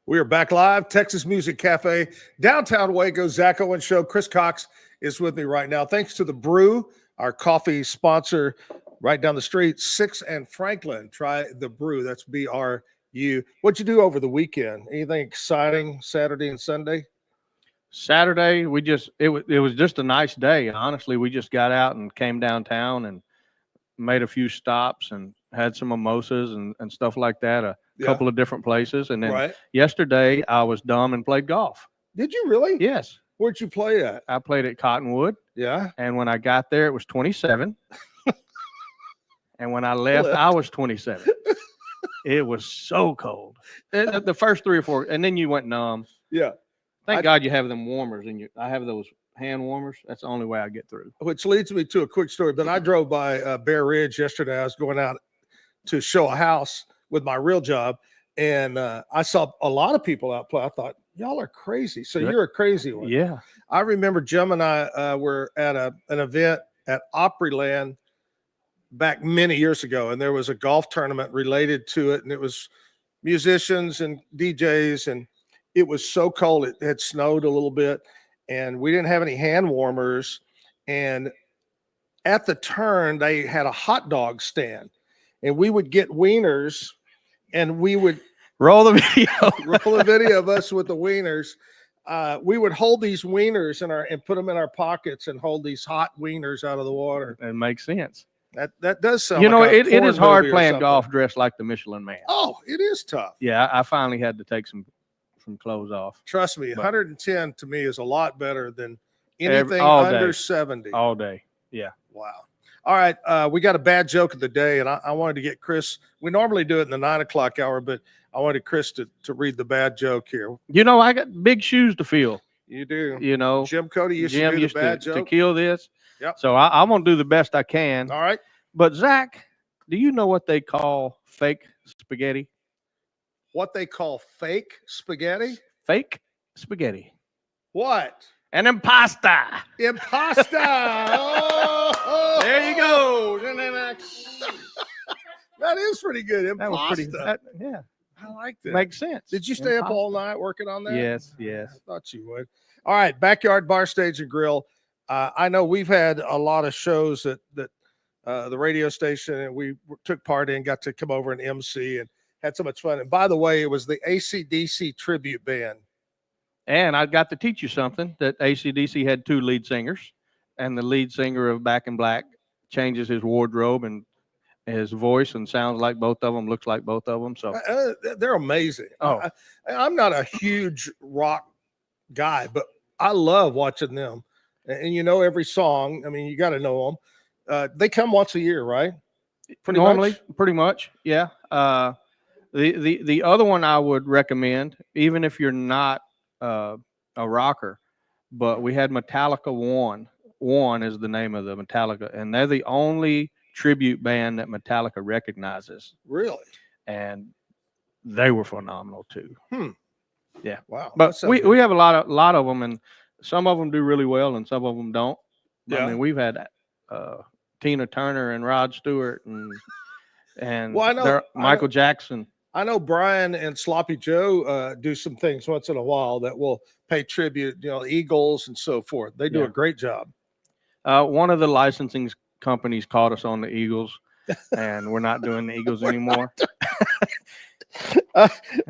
We are back live, Texas Music Cafe, downtown Waco, Zack Owen Show. Chris Cox is with me right now. Thanks to The Brew, our coffee sponsor right down the street, 6th and Franklin. Try The Brew. That's BRU. What'd you do over the weekend? Anything exciting Saturday and Sunday? Saturday, it was just a nice day. Honestly, we just got out and came downtown and made a few stops and had some mimosas and stuff like that. A couple of different places. And then yesterday I was dumb and played golf. Did you really? Yes. Where'd you play at? I played at Cottonwood. Yeah. And when I got there, it was 27. And when I left, I was 27. It was so cold. The first 3 or 4, and then you went numb. Yeah. Thank God you have them warmers in you. I have those hand warmers. That's the only way I get through. Which leads me to a quick story. But I drove by Bear Ridge yesterday. I was going out to show a house with my real job, and I saw a lot of people out play. I thought, y'all are crazy. So you're a crazy one. Yeah. I remember Jim and I were at an event at Opryland back many years ago, and there was a golf tournament related to it, and it was musicians and DJs, and it was so cold. It had snowed a little bit, and we didn't have any hand warmers. And at the turn, they had a hot dog stand, and we would get wieners, and we would roll the video of us with the wieners. We would hold these wieners and put them in our pockets and hold these hot wieners out of the water. It makes sense. That does sound. It is hard playing golf dressed like the Michelin Man. Oh, it is tough. Yeah, I finally had to take some clothes off. Trust me, 110 to me is a lot better than anything under 70. All day. Yeah. Wow. All right. We got a bad joke of the day, and I wanted to get Chris. We normally do it in the 9 o'clock hour, but I wanted Chris to read the bad joke here. I got big shoes to fill. You do. Jim Cody used to do the bad joke. To kill this. Yep. So I'm going to do the best I can. All right. But Zach, do you know what they call fake spaghetti? What they call fake spaghetti? Fake spaghetti. What? An impasta. Impasta. Oh, there you go. That is pretty good. Impasta. That was pretty. Yeah. I like that. Makes sense. Did you stay up all night working on that? Yes. I thought you would. All right. Backyard Bar, Stage, and Grill. I know we've had a lot of shows that the radio station and we took part in, got to come over and MC and had so much fun. And by the way, it was the AC/DC tribute band. And I got to teach you something, that AC/DC had 2 lead singers, and the lead singer of Back in Black changes his wardrobe and his voice and sounds like both of them, looks like both of them. So They're amazing. Oh. I'm not a huge rock guy, but I love watching them. And you know every song. I mean, you got to know them. They come once a year, right? Pretty much, yeah. The other one I would recommend, even if you're not a rocker, but we had Metallica One. One is the name of the Metallica, and they're the only tribute band that Metallica recognizes. Really? And they were phenomenal too. Yeah. Wow. But we have a lot of them, and some of them do really well, and some of them don't. Yeah. I mean, we've had Tina Turner and Rod Stewart and Well, I know Michael Jackson. I know Brian and Sloppy Joe do some things once in a while that will pay tribute, Eagles and so forth. They do Yeah. a great job. One of the licensing companies caught us on the Eagles, and we're not doing the Eagles anymore.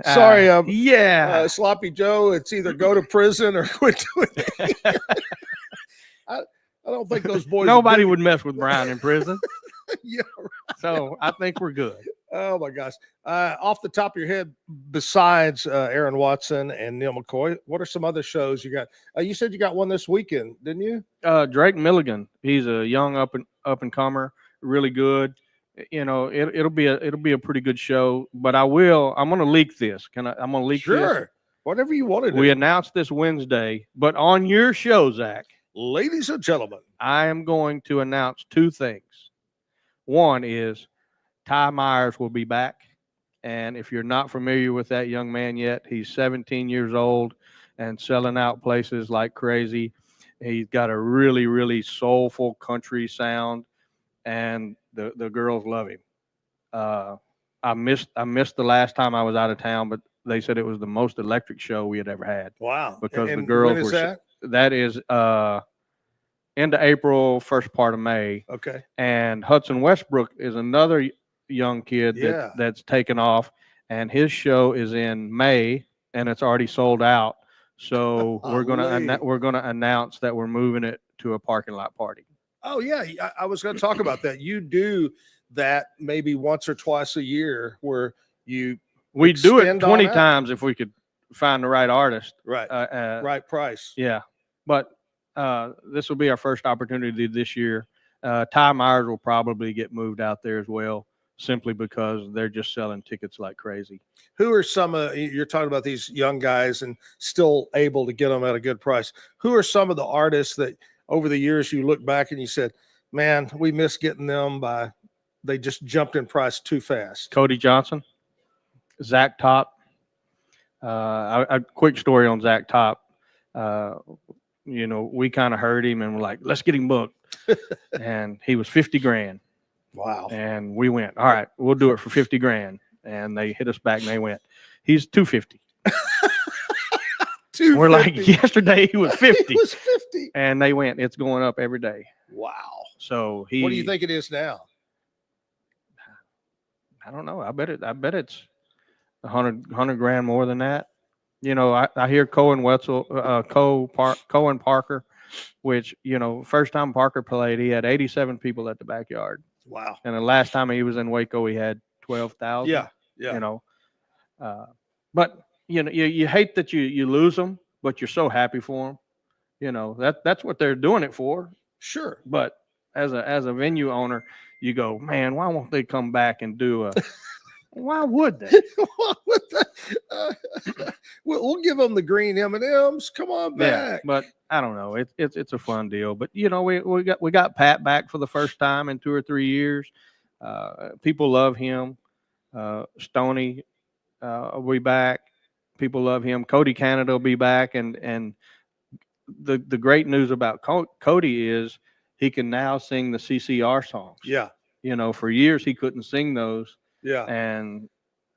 Sorry, yeah, Sloppy Joe. It's either go to prison or quit doing it. I don't think those boys. Nobody would mess with Brian in prison. Yeah, right. So I think we're good. Oh my gosh! Off the top of your head, besides Aaron Watson and Neil McCoy, what are some other shows you got? You said you got one this weekend, didn't you? Drake Milligan. He's a young up and comer, really good. It'll be a pretty good show. But I'm going to leak this. I'm going to leak this. Sure. Whatever you want to do. We announced this Wednesday, but on your show, Zach, ladies and gentlemen, I am going to announce 2 things. One is Ty Myers will be back. And if you're not familiar with that young man yet, he's 17 years old and selling out places like crazy. He's got a really, really soulful country sound, and the girls love him. I missed the last time I was out of town, but they said it was the most electric show we had ever had. Wow. Because and the girls when is were that? That is end of April, first part of May. Okay. And Hudson Westbrook is another young kid that's taken off, and his show is in May, and it's already sold out. So we're gonna announce that we're moving it to a parking lot party. Oh yeah, I was going to talk about that. You do that maybe once or twice a year, where we do it 20 on times if we could find the right artist. Right. Right price. Yeah, but this will be our first opportunity this year. Ty Myers will probably get moved out there as well, simply because they're just selling tickets like crazy. Who are some you're talking about these young guys and still able to get them at a good price? Who are some of the artists that over the years you look back and you said, man, we missed getting them they just jumped in price too fast? Cody Johnson, Zack Top. A quick story on Zack Top. We kind of heard him and we're like, let's get him booked. And he was $50,000. Wow. And we went, all right, we'll do it for $50,000. And they hit us back and they went, he's $250. We're like, yesterday he was 50. He was 50. And they went, it's going up every day. Wow. So what do you think it is now? I don't know. I bet it's $100,000 more than that. I hear Cohen Parker, which, first time Parker played, he had 87 people at the backyard. Wow. And the last time he was in Waco, he had 12,000. Yeah. But you hate that you lose them, but you're so happy for them. That's what they're doing it for. Sure. But as a venue owner, you go, man, why won't they come back and do a? Why would they? We'll give them the green M&Ms. Come on back. Yeah, but I don't know. It's a fun deal. But we got Pat back for the first time in 2 or 3 years. People love him. Stoney will be back. People love him. Cody Canada will be back. And the great news about Cody is he can now sing the CCR songs. Yeah. For years he couldn't sing those. Yeah. And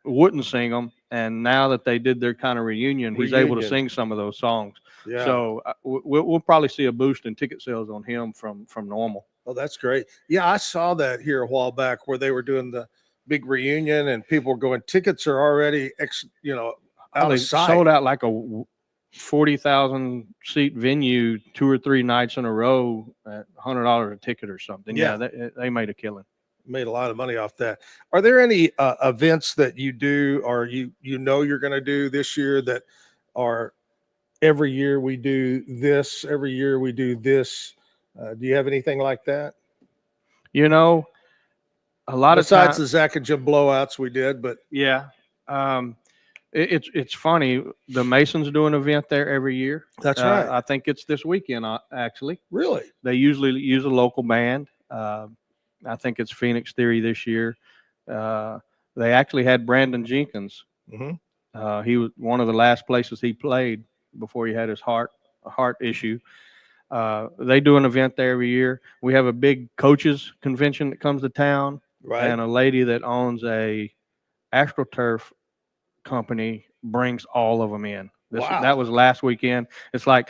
wouldn't sing them. And now that they did their kind of reunion, he's able to sing some of those songs. Yeah. So we'll probably see a boost in ticket sales on him from normal. Oh, that's great. Yeah, I saw that here a while back where they were doing the big reunion and people were going, tickets are already, out They of sight. sold out like a 40,000 seat venue 2 or 3 nights in a row at $100 a ticket or something. Yeah. They made a killing. Made a lot of money off that. Are there any events that you do or you're going to do this year that are every year we do this, every year we do this? Do you have anything like that? You know, a lot Besides of times, the Zack and Jim blowouts we did, but yeah. It's funny. The Masons do an event there every year. That's right. I think it's this weekend, actually. Really? They usually use a local band. I think it's Phoenix Theory this year. They actually had Brandon Jenkins. Mhm. He was one of the last places he played before he had his heart issue. They do an event there every year. We have a big coaches convention that comes to town, Right. and a lady that owns a AstroTurf company brings all of them in. Wow. That was last weekend. It's like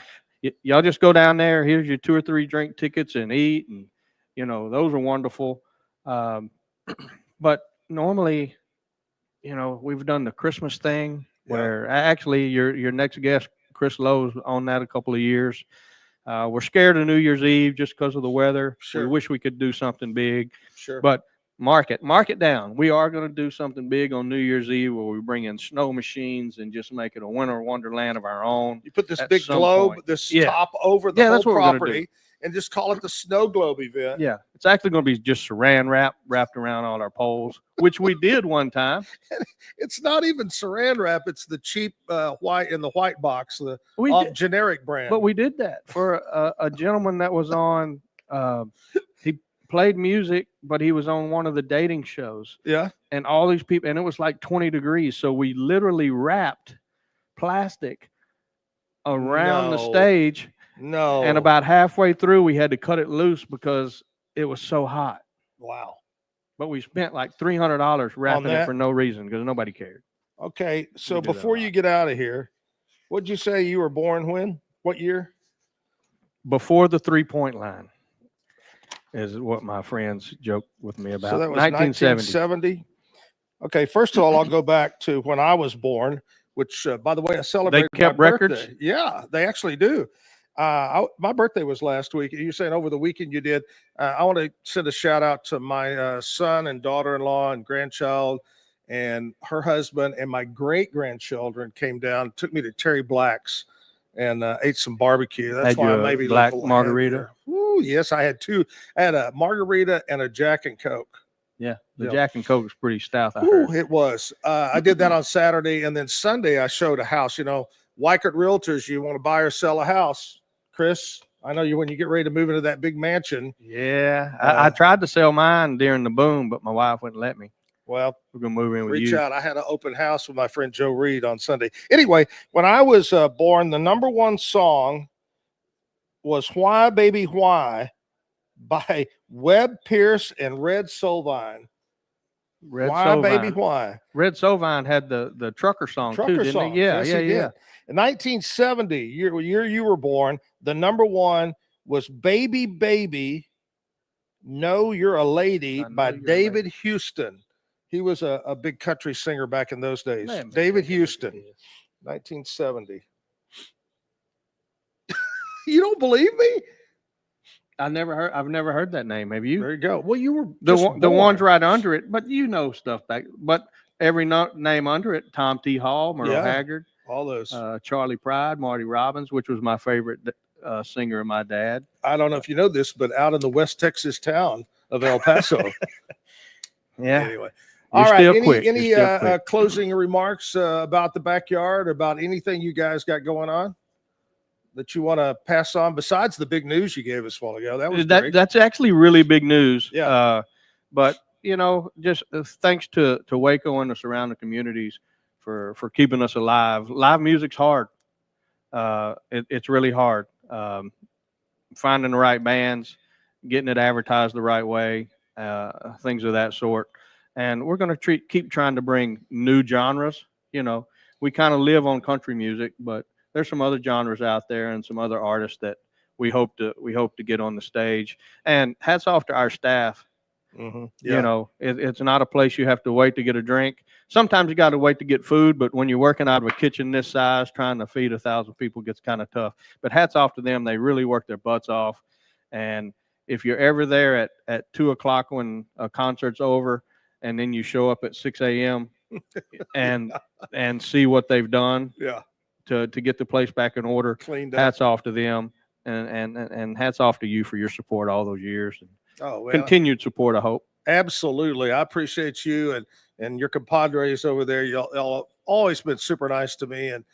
y'all just go down there. Here's your 2 or 3 drink tickets and eat, and those are wonderful. But normally, we've done the Christmas thing where actually your next guest, Chris Lowe's, on that a couple of years. We're scared of New Year's Eve just because of the weather. Sure. We wish we could do something big. Sure. But mark it down. We are going to do something big on New Year's Eve where we bring in snow machines and just make it a winter wonderland of our own. You put this at big some globe, point. this Yeah. top over the Yeah, whole that's what we're gonna property, and just call it the snow globe event. Yeah, it's actually going to be just saran wrap wrapped around all our poles, which we did one time. It's not even saran wrap; it's the cheap white in the white box, the generic brand. But we did that for a gentleman that was on. He played music, but he was on one of the dating shows. Yeah. And all these people, and it was like 20 degrees. So we literally wrapped plastic around the No. stage. No. And about halfway through, we had to cut it loose because it was so hot. Wow. But we spent like $300 wrapping it that? for no reason because nobody cared. Okay, so We do that a before you get out of here, what'd you say you were born when? What year? Before the 3-point line is what my friends joke with me about. So that was 1970. 1970. Okay, first of all, I'll go back to when I was born, which, by the way, I celebrated kept my records? birthday. Yeah, they actually do. My birthday was last week. You're saying over the weekend you did. I want to send a shout out to my son and daughter-in-law and grandchild and her husband, and my great-grandchildren came down, took me to Terry Black's and ate some barbecue. That's Had why you I a maybe black look a little margarita? heavier. Ooh, yes, I had 2. I had a margarita and a Jack and Coke. Yeah, the Yeah. Jack and Coke was pretty stout, I Ooh, heard. it was. I did that on Saturday, and then Sunday I showed a house. Weichert Realtors, you want to buy or sell a house, Chris? I know you when you get ready to move into that big mansion. Yeah, I tried to sell mine during the boom, but my wife wouldn't let me. Well, we're gonna move in with reach you. out. I had an open house with my friend Joe Reed on Sunday. Anyway, when I was born, the number one song was "Why Baby Why" by Webb Pierce and Red Solvine. Red Why Solvine. Baby Why? Red Solvine had the trucker song too, Trucker didn't song. he? Yeah, Yes, yeah, he yeah. did. In 1970, year you were born, the number one was "Baby Baby, Know You're a Lady" by David Houston. He was a big country singer back in those days. Man, David Houston, 1970. You don't believe me? I've never heard that name. Have you? There you go. Well, you were the just ones born. right under it, but you know stuff back. But every name under it: Tom T. Hall, Merle Yeah, Haggard, all those. Charlie Pride, Marty Robbins, which was my favorite singer of my dad. I don't know if you know this, but out in the West Texas town of El Paso. Yeah. Anyway. You're All right. still Any quick. You're still quick. Closing remarks about the backyard, about anything you guys got going on that you want to pass on besides the big news you gave us a while ago? That was great. That's actually really big news. Yeah. But just thanks to Waco and the surrounding communities for keeping us alive. Live music's hard. It's really hard. Finding the right bands, getting it advertised the right way, things of that sort. And we're going to keep trying to bring new genres. We kind of live on country music, but there's some other genres out there and some other artists that we hope to get on the stage. And hats off to our staff. Yeah. You know, it's not a place you have to wait to get a drink. Sometimes you got to wait to get food, but when you're working out of a kitchen this size, trying to feed 1,000 people gets kind of tough. But hats off to them. They really work their butts off. And if you're ever there at 2 o'clock when a concert's over, and then you show up at 6 a.m. and see what they've done to get the place back in order, cleaned up. Hats off to them, and hats off to you for your support all those years. Oh, well, continued support, I hope. Absolutely. I appreciate you and your compadres over there. Y'all have always been super nice to me and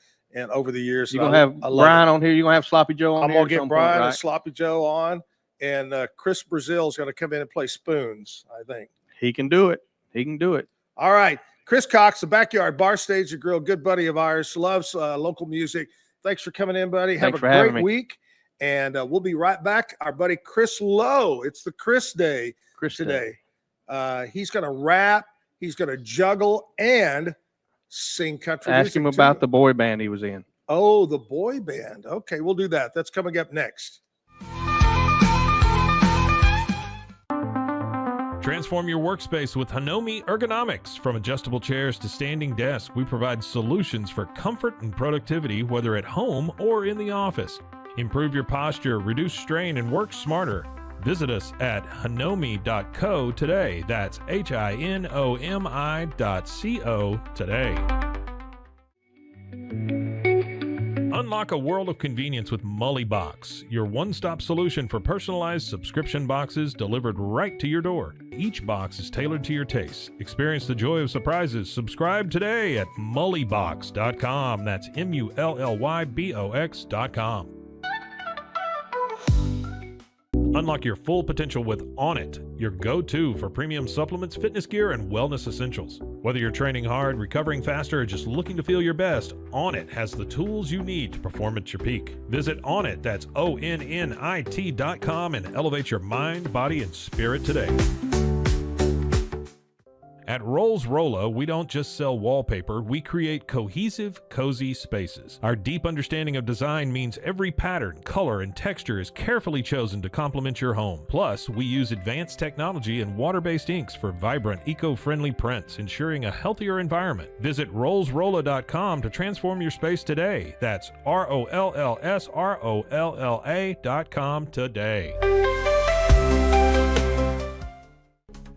over the years. You're going to have Brian on here. You're going to have Sloppy Joe on I'm here. going to get Brian point, right? and Sloppy Joe on, and Chris Brazil is going to come in and play spoons, I think. He can do it. He can do it. All right. Chris Cox, the Backyard Bar Stage and Grill, good buddy of ours, loves local music. Thanks for coming in, buddy. Thanks have a great week. And we'll be right back. Our buddy Chris Lowe. It's the Chris Day today. He's going to rap. He's going to juggle and sing country music. Ask him about the boy band he was in. Oh, the boy band. Okay, we'll do that. That's coming up next. Transform your workspace with Hanomi Ergonomics. From adjustable chairs to standing desks, we provide solutions for comfort and productivity, whether at home or in the office. Improve your posture, reduce strain, and work smarter. Visit us at hanomi.co today. That's HINOMI.co today. Unlock a world of convenience with Mully Box, your one-stop solution for personalized subscription boxes delivered right to your door. Each box is tailored to your tastes. Experience the joy of surprises. Subscribe today at mullybox.com. That's MULLYBOX.com. Unlock your full potential with Onnit, your go-to for premium supplements, fitness gear, and wellness essentials. Whether you're training hard, recovering faster, or just looking to feel your best, Onnit has the tools you need to perform at your peak. Visit Onnit, that's ONNIT.com, and elevate your mind, body, and spirit today. At Rolls Rolla, we don't just sell wallpaper, we create cohesive, cozy spaces. Our deep understanding of design means every pattern, color, and texture is carefully chosen to complement your home. Plus, we use advanced technology and water-based inks for vibrant, eco-friendly prints, ensuring a healthier environment. Visit rollsrolla.com to transform your space today. That's ROLLSROLLA.com today.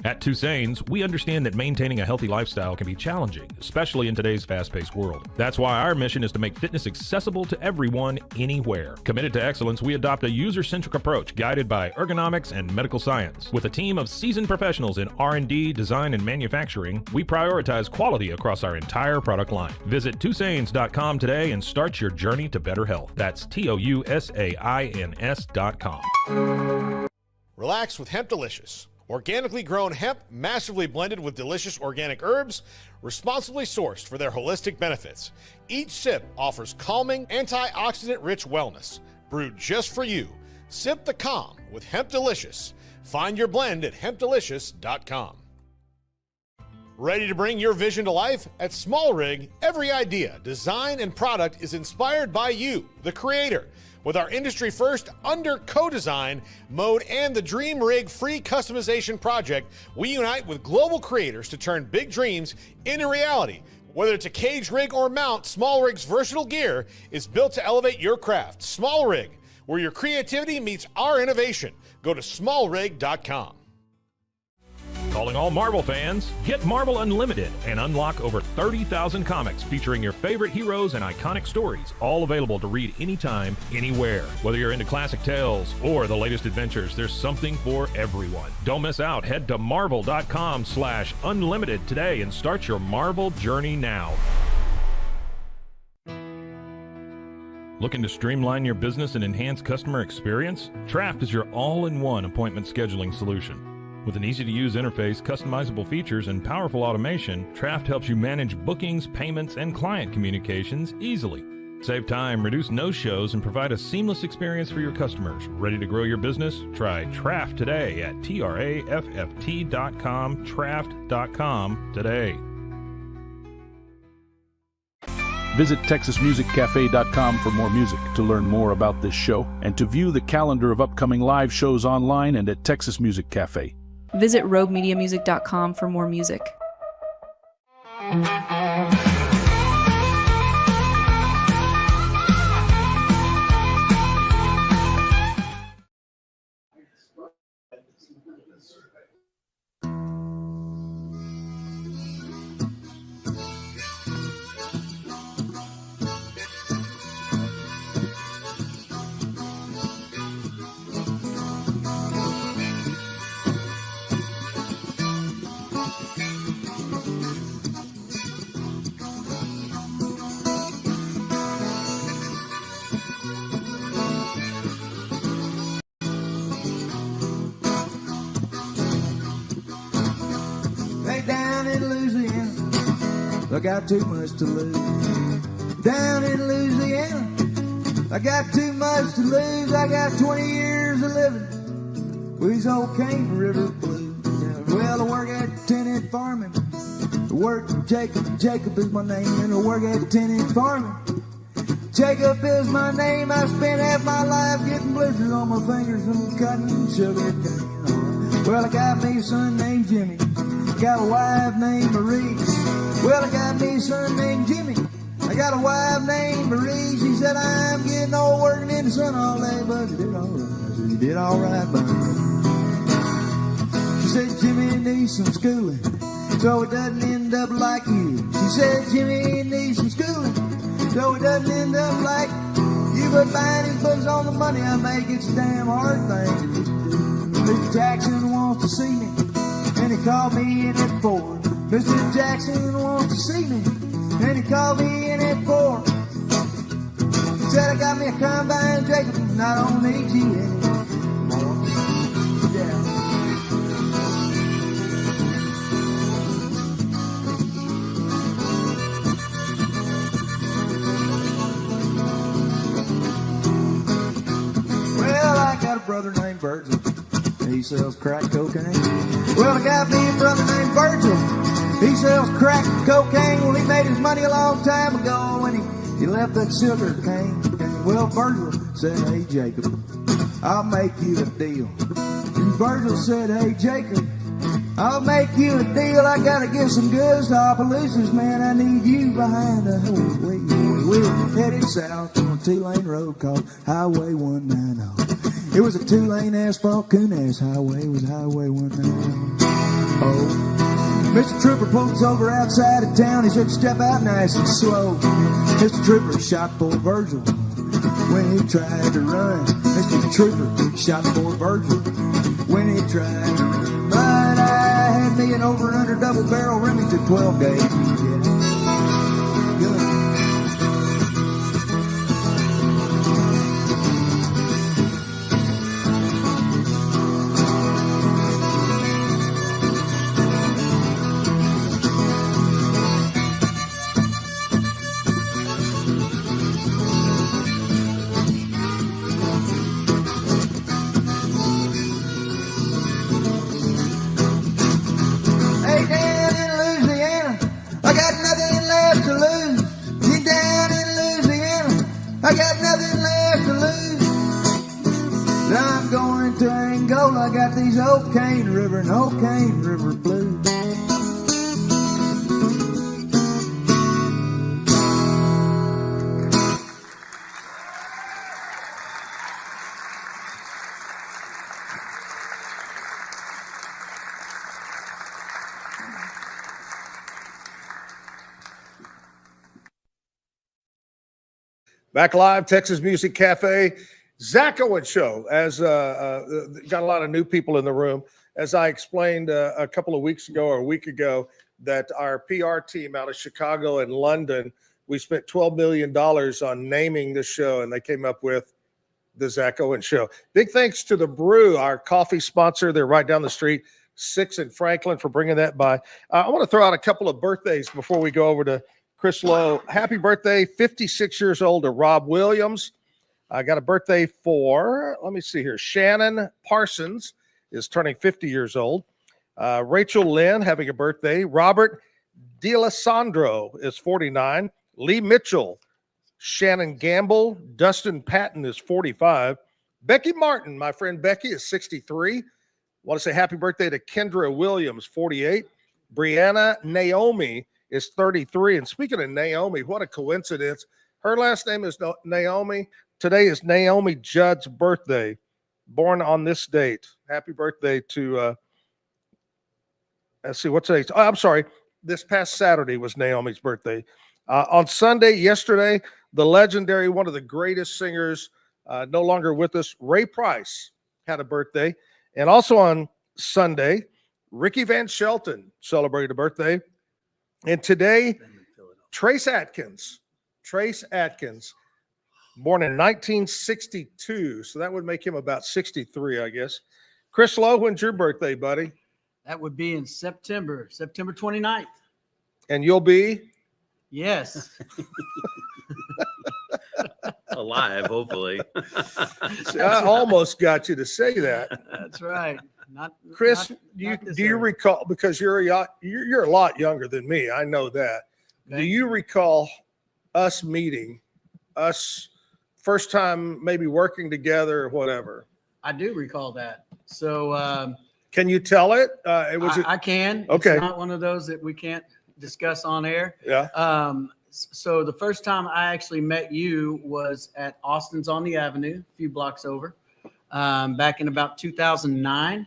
At Tusain's, we understand that maintaining a healthy lifestyle can be challenging, especially in today's fast-paced world. That's why our mission is to make fitness accessible to everyone, anywhere. Committed to excellence, we adopt a user-centric approach guided by ergonomics and medical science. With a team of seasoned professionals in R&D, design, and manufacturing, we prioritize quality across our entire product line. Visit Tusains.com today and start your journey to better health. That's TOUSAINS.com. Relax with Hemp Delicious. Organically grown hemp, massively blended with delicious organic herbs, responsibly sourced for their holistic benefits. Each sip offers calming, antioxidant-rich wellness. Brewed just for you. Sip the calm with Hemp Delicious. Find your blend at hempdelicious.com. Ready to bring your vision to life? At Small Rig, every idea, design, and product is inspired by you, the creator. With our industry-first under co-design mode and the Dream Rig free customization project, we unite with global creators to turn big dreams into reality. Whether it's a cage rig or mount, Small Rig's versatile gear is built to elevate your craft. Small Rig, where your creativity meets our innovation. Go to smallrig.com. Calling all Marvel fans, get Marvel Unlimited and unlock over 30,000 comics featuring your favorite heroes and iconic stories, all available to read anytime, anywhere. Whether you're into classic tales or the latest adventures, there's something for everyone. Don't miss out. Head to marvel.com/unlimited today and start your Marvel journey now. Looking to streamline your business and enhance customer experience? Traft is your all-in-one appointment scheduling solution. With an easy-to-use interface, customizable features, and powerful automation, Traft helps you manage bookings, payments, and client communications easily. Save time, reduce no-shows, and provide a seamless experience for your customers. Ready to grow your business? Try Traft today at TRAFFT.com, Traft.com today. Visit TexasMusicCafe.com for more music, to learn more about this show, and to view the calendar of upcoming live shows online and at Texas Music Cafe. Visit RogueMediaMusic.com for more music. Hey, down in Louisiana, I got too much to lose. Down in Louisiana, I got too much to lose. I got 20 years of living with these old Cane River blues. Well, I work at tenant farming. I work for Jacob. Jacob is my name, and I work at tenant farming. Jacob is my name. I spent half my life getting blisters on my fingers from cutting sugar cane. Well, I got me a son named Jimmy. Got a wife named Marie. Well, I got me a son named Jimmy. I got a wife named Marie. She said, I'm getting old working in the sun all day, but you did all right. I said, you did all right, buddy. She said, Jimmy needs some schooling, so it doesn't end up like you. She said, Jimmy needs some schooling, so it doesn't end up like you. But buying his books on the money I make, it's a damn hard thing to do. Mr. Jackson wants to see me, and he called me in at 4. Mr. Jackson wants to see me, and he called me in at 4. He said, I got me a combine, Jacob, and I don't need you anymore. Yeah. Well, I got a brother named Virgil. He sells crack cocaine. Well, I got me a brother named Virgil. He sells crack cocaine. Well, he made his money a long time ago when he left that sugar cane. Well, Virgil said, hey, Jacob, I'll make you a deal. And Virgil said, hey, Jacob, I'll make you a deal. I gotta give some goods to Opelousas, man. I need you behind the wheel. We were headed south on a 2-lane road called Highway 190. It was a 2-lane asphalt coon-ass highway. It was Highway 190. Oh, Mr. Trooper pulled us over outside of town. He said, step out nice and slow. Mr. Trooper shot poor Virgil when he tried to run. Mr. Trooper shot poor Virgil when he tried to run. But I had me an over and under double barrel Remington 12 gauge. Yeah. Good. I got nothing left to lose. I'm going to Angola. I got these old Cane River and old Cane River blues. Back live, Texas Music Cafe, Zack Owen Show. As got a lot of new people in the room. As I explained a couple of weeks ago or a week ago, that our PR team out of Chicago and London, we spent $12 million on naming this show, and they came up with the Zack Owen Show. Big thanks to The Brew, our coffee sponsor. They're right down the street, 6 in Franklin, for bringing that by. I want to throw out a couple of birthdays before we go over to Chris Lowe. Happy birthday, 56 years old, to Rob Williams. I got a birthday for, let me see here, Shannon Parsons is turning 50 years old. Rachel Lynn having a birthday. Robert DeLisandro is 49. Lee Mitchell, Shannon Gamble, Dustin Patton is 45. Becky Martin, my friend Becky, is 63. Want to say happy birthday to Kendra Williams, 48. Brianna Naomi is 33. And speaking of Naomi, what a coincidence. Her last name is Naomi. Today is Naomi Judd's birthday, born on this date. Happy birthday to, let's see, what's today? Oh, I'm sorry. This past Saturday was Naomi's birthday. On Sunday, yesterday, the legendary, one of the greatest singers, no longer with us, Ray Price, had a birthday. And also on Sunday, Ricky Van Shelton celebrated a birthday. And today, Trace Atkins, born in 1962. So that would make him about 63, I guess. Chris Lowe, when's your birthday, buddy? That would be in September 29th. And you'll be? Yes. Alive, hopefully. See, I almost got you to say that. That's right. Chris, do you recall, because you're a lot younger than me, I know that. Okay. Do you recall us meeting, us first time maybe working together or whatever? I do recall that. So can you tell it? I can. Okay. It's not one of those that we can't discuss on air. Yeah. So the first time I actually met you was at Austin's on the Avenue, a few blocks over, back in about 2009.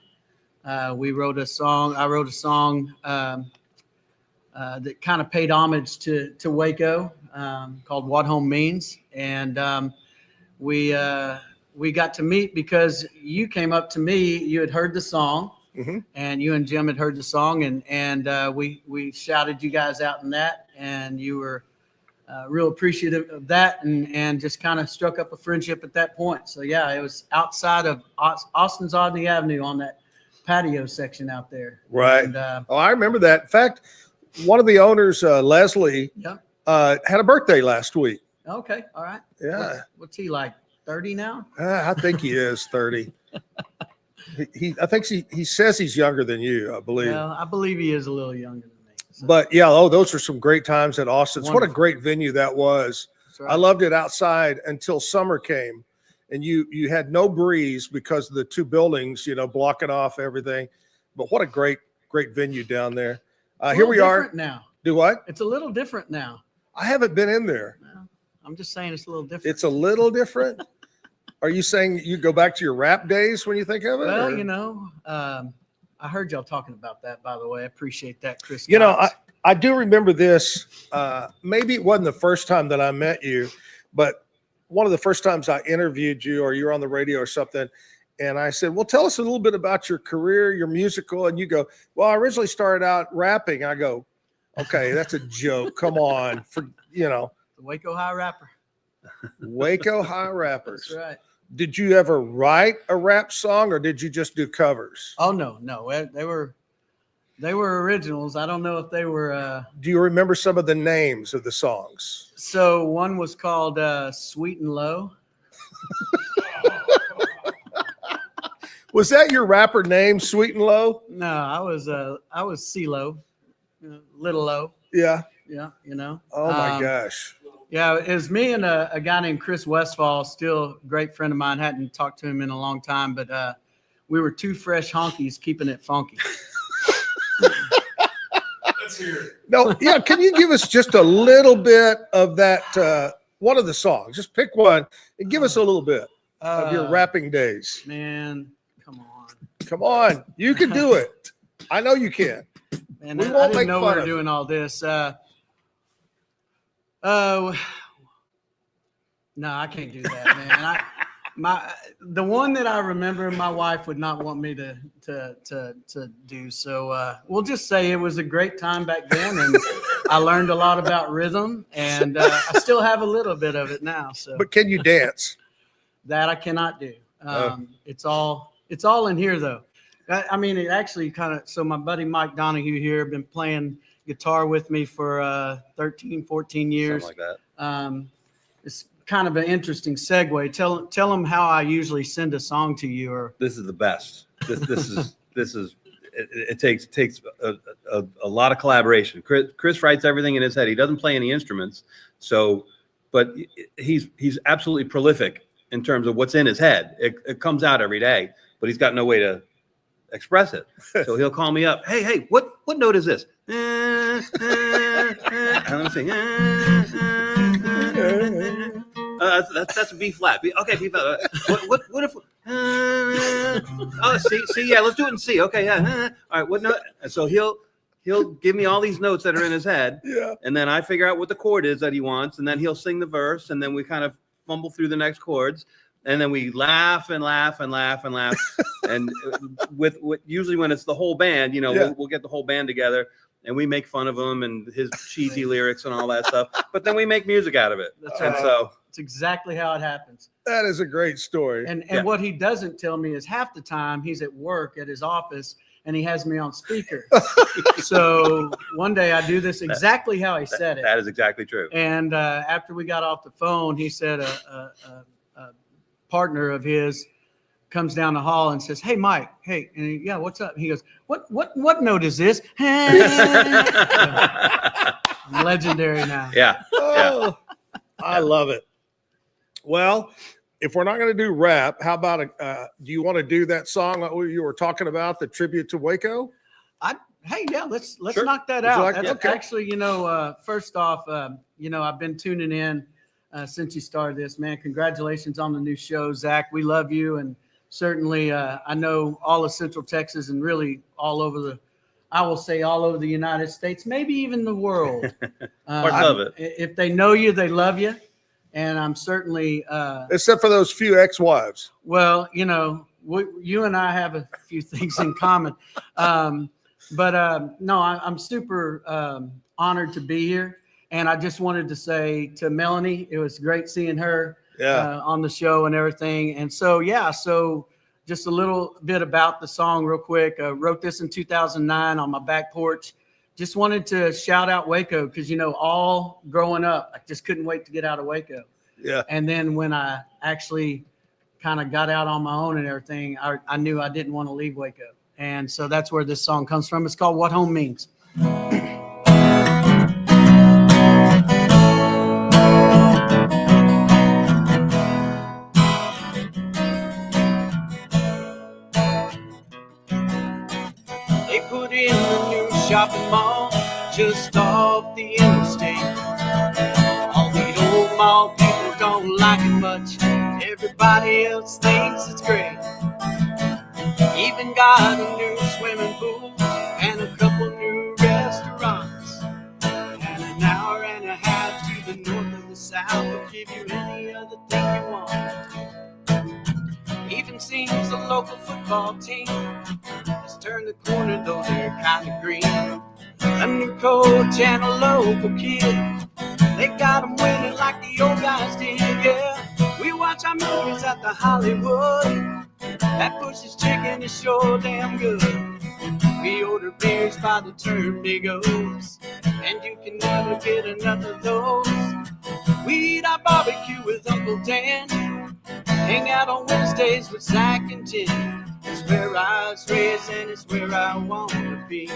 We wrote a song. I wrote a song that kind of paid homage to Waco, called "What Home Means," and we got to meet because you came up to me. You had heard the song, and you and Jim had heard the song, and we shouted you guys out in that, and you were real appreciative of that, and just kind of struck up a friendship at that point. So yeah, it was outside of Austin's on the Avenue on that patio section out there. Right. And, I remember that. In fact, one of the owners, Leslie, had a birthday last week. Okay. All right. Yeah. What's he like? 30 now? I think he is 30. I think he says he's younger than you, I believe. Well, I believe he is a little younger than me. So. But yeah, those are some great times at Austin's. What a great venue that was. Right. I loved it outside until summer came, and you had no breeze because of the two buildings, blocking off everything. But what a great venue down there. Here we are now. Do what? It's a little different now. I haven't been in there. Well, I'm just saying it's a little different. It's a little different. Are you saying you go back to your rap days when you think of it? Well, I heard y'all talking about that, by the way. I appreciate that, Chris. I do remember this. Maybe it wasn't the first time that I met you, but one of the first times I interviewed you, or you were on the radio or something. And I said, well, tell us a little bit about your career, your musical. And you go, well, I originally started out rapping. I go, okay, that's a joke. Come on. The Waco High rapper. Waco High rappers. That's right. Did you ever write a rap song, or did you just do covers? Oh, no. They were originals. I don't know if they were. Do you remember some of the names of the songs? So one was called Sweet and Low. Was that your rapper name, Sweet and Low? No, I was C-Lo, Little Low. Yeah. Yeah, Oh my gosh. Yeah, it was me and a guy named Chris Westfall, still a great friend of mine. Hadn't talked to him in a long time, but we were two fresh honkies keeping it funky. Let's hear it. No, yeah. Can you give us just a little bit of that? One of the songs. Just pick one and give us a little bit of your rapping days. Man, come on. You can do it. I know you can. Man, We I won't didn't make know fun we were of doing all this. No, I can't do that, man. The one that I remember, my wife would not want me to do. So we'll just say it was a great time back then, and I learned a lot about rhythm, and I still have a little bit of it now. So, but can you dance? That I cannot do. It's all in here though. It actually kind of. So my buddy Mike Donahue here been playing guitar with me for 13, 14 years. Something like that. It's kind of an interesting segue. Tell them how I usually send a song to you. Or This is the best. It takes a lot of collaboration. Chris writes everything in his head. He doesn't play any instruments, So, but he's absolutely prolific in terms of what's in his head. It comes out every day, but he's got no way to express it. So he'll call me up. Hey, what note is this? And I'm saying, that's a B flat. Okay, B flat. What if? Oh, C. Yeah, let's do it in C. Okay, yeah. All right, what note? So he'll give me all these notes that are in his head. Yeah. And then I figure out what the chord is that he wants, and then he'll sing the verse, and then we kind of fumble through the next chords, and then we laugh and laugh and laugh and laugh. And with usually when it's the whole band, we'll get the whole band together and we make fun of him and his cheesy lyrics and all that stuff. But then we make music out of it. That's and right. so it's exactly how it happens. That is a great story. And what he doesn't tell me is half the time he's at work at his office and he has me on speaker. So one day I do this exactly how he said it. That is exactly true. And after we got off the phone, he said a partner of his comes down the hall and says, "Hey, Mike, hey," and yeah, what's up? He goes, "What note is this?" Legendary now. Yeah. Oh, I love it. Well, if we're not going to do rap, how about do you want to do that song that you were talking about, the tribute to Waco? Let's Sure. knock that Would you out. like- That's okay. actually, first off, I've been tuning in since you started this, man. Congratulations on the new show, Zach. We love you, and certainly I know all of Central Texas and really all over the United States, maybe even the world. I love it. If they know you, they love you, and I'm certainly Except for those few ex-wives. well, you and I have a few things in common. But I'm super honored to be here. And I just wanted to say to Melanie, it was great seeing her on the show and everything. And so just a little bit about the song real quick. Wrote this in 2009 on my back porch. Just wanted to shout out Waco because, all growing up, I just couldn't wait to get out of Waco. Yeah. And then when I actually kind of got out on my own and everything, I knew I didn't want to leave Waco. And so that's where this song comes from. It's called What Home Means. They put in a new shopping mall just off the interstate. All the old mall people don't like it much. Everybody else thinks it's great. Even got a new swimming pool and a couple new restaurants. And an hour and a half to the north and the south will give you any other thing you want. Even seems the local football team has turned the corner, though they're kind of green. A new coach and a local kid, they got them winning like the old guys did, yeah. We watch our movies at the Hollywood. That Bush's chicken is sure damn good. We order beers by the turn big O's, and you can never get enough of those. We eat our barbecue with Uncle Dan, hang out on Wednesdays with Zack and Jim. It's where I was raised and it's where I want to be.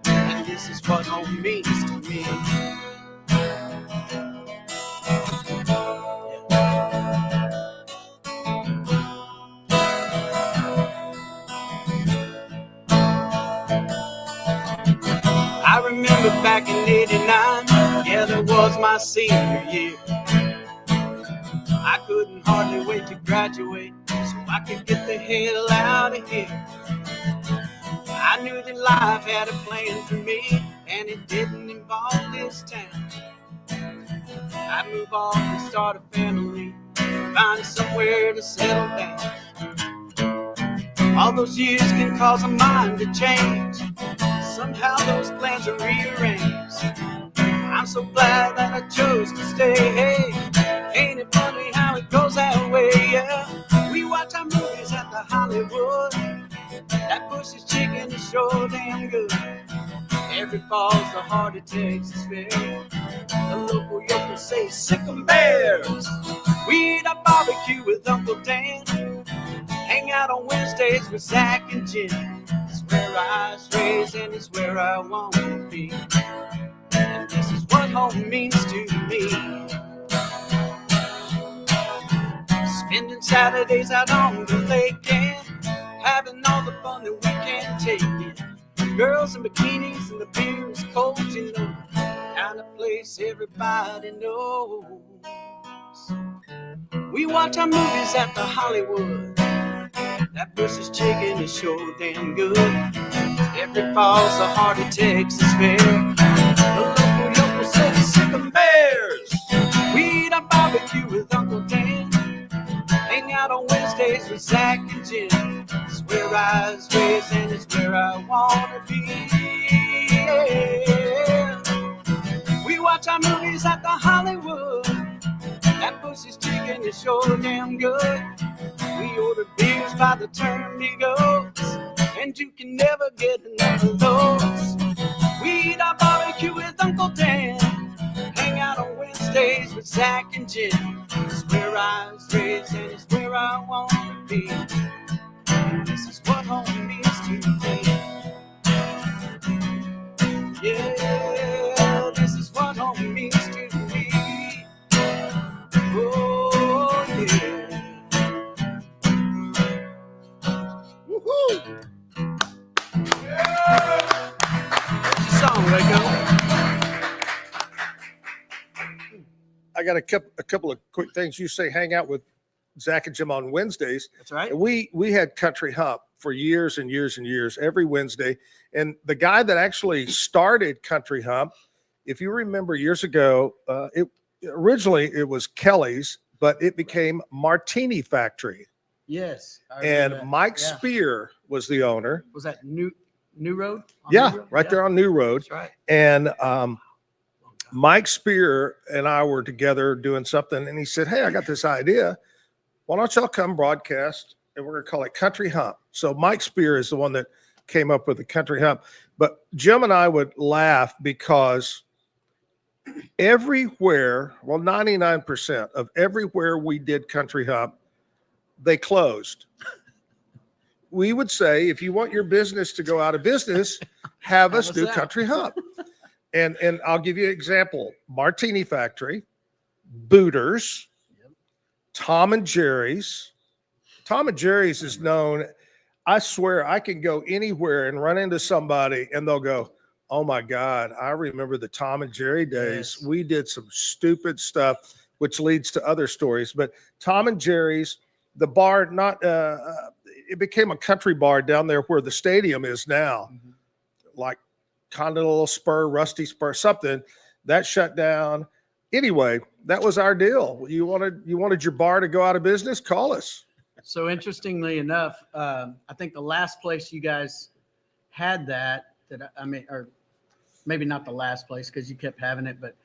And this is what home means to me. I remember back in '89, yeah, that was my senior year. I couldn't hardly wait to graduate so I could get the hell out of here. I knew that life had a plan for me, and it didn't involve this town. I'd move off and start a family, find somewhere to settle down. All those years can cause a mind to change. Somehow those plans are rearranged. I'm so glad that I chose to stay. Hey, ain't it funny how it goes that way? Yeah, we watch our movies at the Hollywood. That Bush's chicken is sure damn good. Every fall's the heart of Texas Fair. The local yokels say sick 'em bears. We eat our barbecue with Uncle Dan, hang out on Wednesdays with Zack and Jim. It's where I was raised and it's where I want to be. And this is what home means to me. Spending Saturdays out on the lake and having all the fun that we can take it. Girls in bikinis and the beer is cold, you know, kind of place everybody knows. We watch our movies at the Hollywood. That Bush's chicken is sure damn good. Every fall's the heart of Texas Fair. The local said sick of bears. We eat our barbecue with Uncle Dan. Hang out on Wednesdays with Zack and Jim. It's where I was raised and it's where I wanna be. Yeah. We watch our movies at the Hollywood. That Bush's chicken is sure damn good. We order beers by the turn he goes, and you can never get enough of those. We eat our barbecue with Uncle Dan. Hang out on Wednesdays with Zack and Jim. It's where I was raised and it's where I want to be. And this is what home means to me. Yeah, this is what home means to me. Oh, yeah. Woohoo! Yeah. Song, Waco. I got a couple of quick things. You say hang out with Zack and Jim on Wednesdays. That's right. And we had Country Hump for years and years and years, every Wednesday. And the guy that actually started Country Hump, if you remember years ago, originally it was Kelly's, but it became Martini Factory. Yes. And Mike Spear was the owner. Was that New Road? Yeah, New Road? right there on New Road. That's right. And Mike Spear and I were together doing something, and he said, "Hey, I got this idea. Why don't y'all come broadcast, and we're going to call it Country Hump." So Mike Spear is the one that came up with the Country Hump. But Jim and I would laugh because everywhere, well, 99% of everywhere we did Country Hump, they closed. We would say, if you want your business to go out of business, have us do Country Hump. And I'll give you an example. Martini Factory, Booters, Tom and Jerry's. Tom and Jerry's is known. I swear I can go anywhere and run into somebody and they'll go, "Oh my God, I remember the Tom and Jerry days. Yes. We did some stupid stuff," which leads to other stories. But Tom and Jerry's, the bar, it became a country bar down there where the stadium is now, like Continental Spur, Rusty Spur, something that shut down. Anyway, that was our deal. You wanted your bar to go out of business? Call us. So interestingly enough, I think the last place you guys had or maybe not the last place because you kept having it, but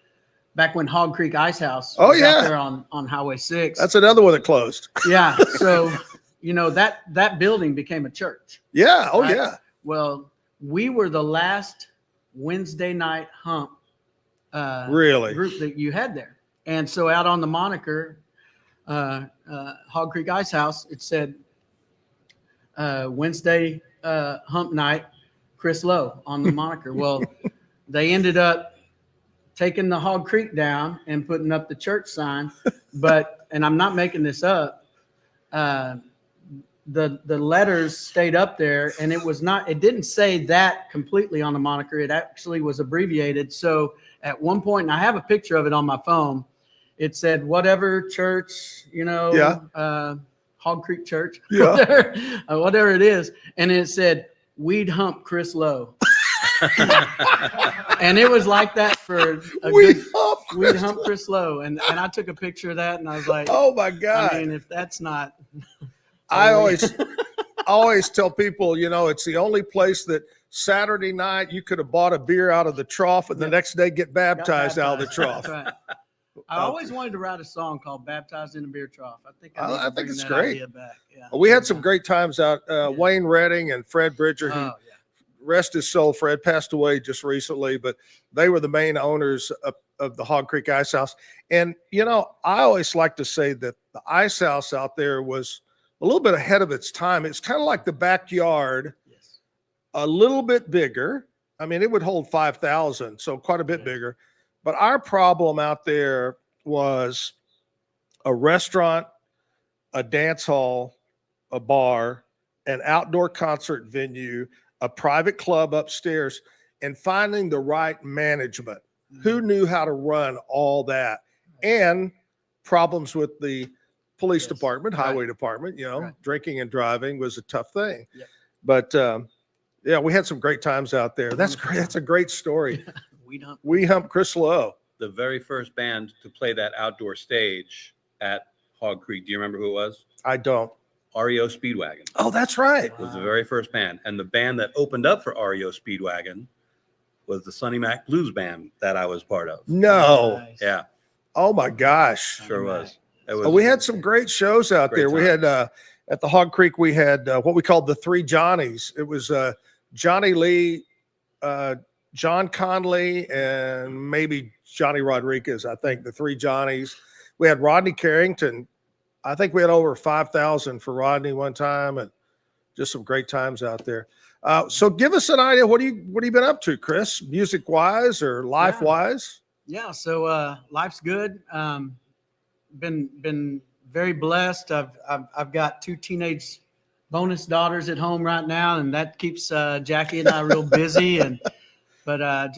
back when Hog Creek Ice House was out there on Highway 6. That's another one that closed. Yeah. So, that building became a church. Yeah. Oh, right? yeah. Well, we were the last Wednesday night hump really group that you had there. And so out on the moniker, Hog Creek Ice House, it said Wednesday hump night, Chris Lowe on the moniker. Well, they ended up taking the Hog Creek down and putting up the church sign. And I'm not making this up, the letters stayed up there, and it didn't say that completely on the moniker. It actually was abbreviated. So at one point, and I have a picture of it on my phone, it said whatever church, Hog Creek Church, whatever it is. And it said, "Weed Hump Chris Lowe." And it was like that for Weed Hump Chris Lowe. And I took a picture of that, and I was like, "Oh my God." I mean, if that's not... I always tell people, it's the only place that Saturday night you could have bought a beer out of the trough and the next day get baptized out of the trough. Right. I always wanted to write a song called "Baptized in a Beer Trough." I think it's that great. idea back. Yeah. We had some great times out. Wayne Redding and Fred Bridger, who rest his soul, Fred passed away just recently, but they were the main owners of the Hog Creek Ice House. And, I always like to say that the ice house out there was a little bit ahead of its time. It's kind of like the backyard, a little bit bigger. I mean, it would hold 5,000, so quite a bit bigger. But our problem out there was a restaurant, a dance hall, a bar, an outdoor concert venue, a private club upstairs, and finding the right management. Who knew how to run all that? And problems with the police department, highway department, drinking and driving was a tough thing. Yep. But yeah, we had some great times out there. That's great. That's a great story. We humped Chris Lowe. The very first band to play that outdoor stage at Hog Creek. Do you remember who it was? I don't. REO Speedwagon. Oh, that's right. Was the very first band. And the band that opened up for REO Speedwagon was the Sonny Mac Blues Band that I was part of. No. Yeah. Oh my gosh. Sure was. It was. We had some great shows out there. We had at the Hog Creek, we had what we called the Three Johnnies. It was Johnny Lee, John Conley, and maybe Johnny Rodriguez. I think the Three Johnnies. We had Rodney Carrington. I think we had over 5,000 for Rodney one time, and just some great times out there. So give us an idea. What have you been up to, Chris? Music wise or life wise? Yeah. So life's good. Been very blessed. I've got 2 teenage bonus daughters at home right now, and that keeps Jackie and I real busy. But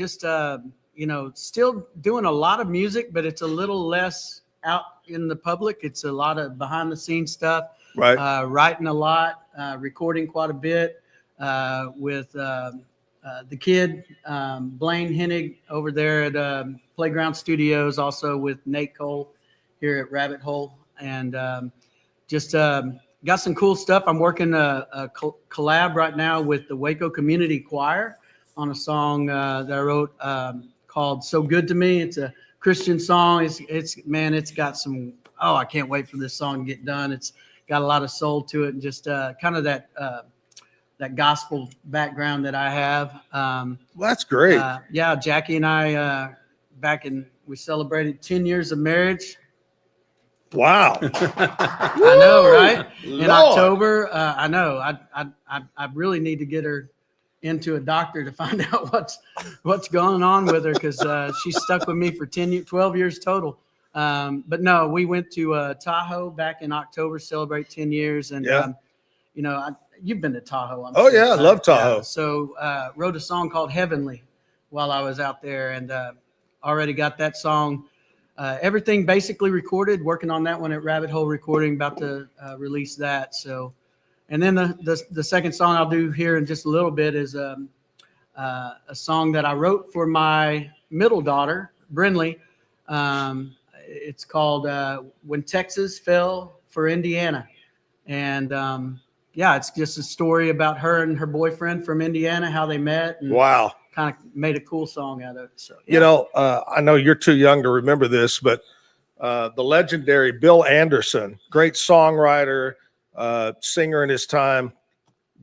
still doing a lot of music, but it's a little less out in the public. It's a lot of behind the scenes stuff. Right. Writing a lot, recording quite a bit with the kid Blaine Hennig over there at Playground Studios, also with Nate Cole here at Rabbit Hole, and got some cool stuff. I'm working a collab right now with the Waco Community Choir on a song that I wrote called "So Good to Me." It's a Christian song. It's got some. Oh, I can't wait for this song to get done. It's got a lot of soul to it, and just kind of that gospel background that I have. Well, that's great. Yeah, Jackie and I we celebrated 10 years of marriage. Wow. I know, right? In October. I know. I really need to get her into a doctor to find out what's going on with her, because she's stuck with me for 12 years total. But no, we went to Tahoe back in October, celebrate 10 years. And, you've been to Tahoe. I'm sure. Yeah, I love Tahoe. So wrote a song called Heavenly while I was out there, and already got that song. Everything basically recorded, working on that one at Rabbit Hole Recording, about to release that. So, and then the second song I'll do here in just a little bit is a song that I wrote for my middle daughter, Brinley. It's called "When Texas Fell for Indiana," and it's just a story about her and her boyfriend from Indiana, how they met. And wow. Kind of made a cool song out of it. So, yeah. I know you're too young to remember this, but the legendary Bill Anderson, great songwriter, singer in his time,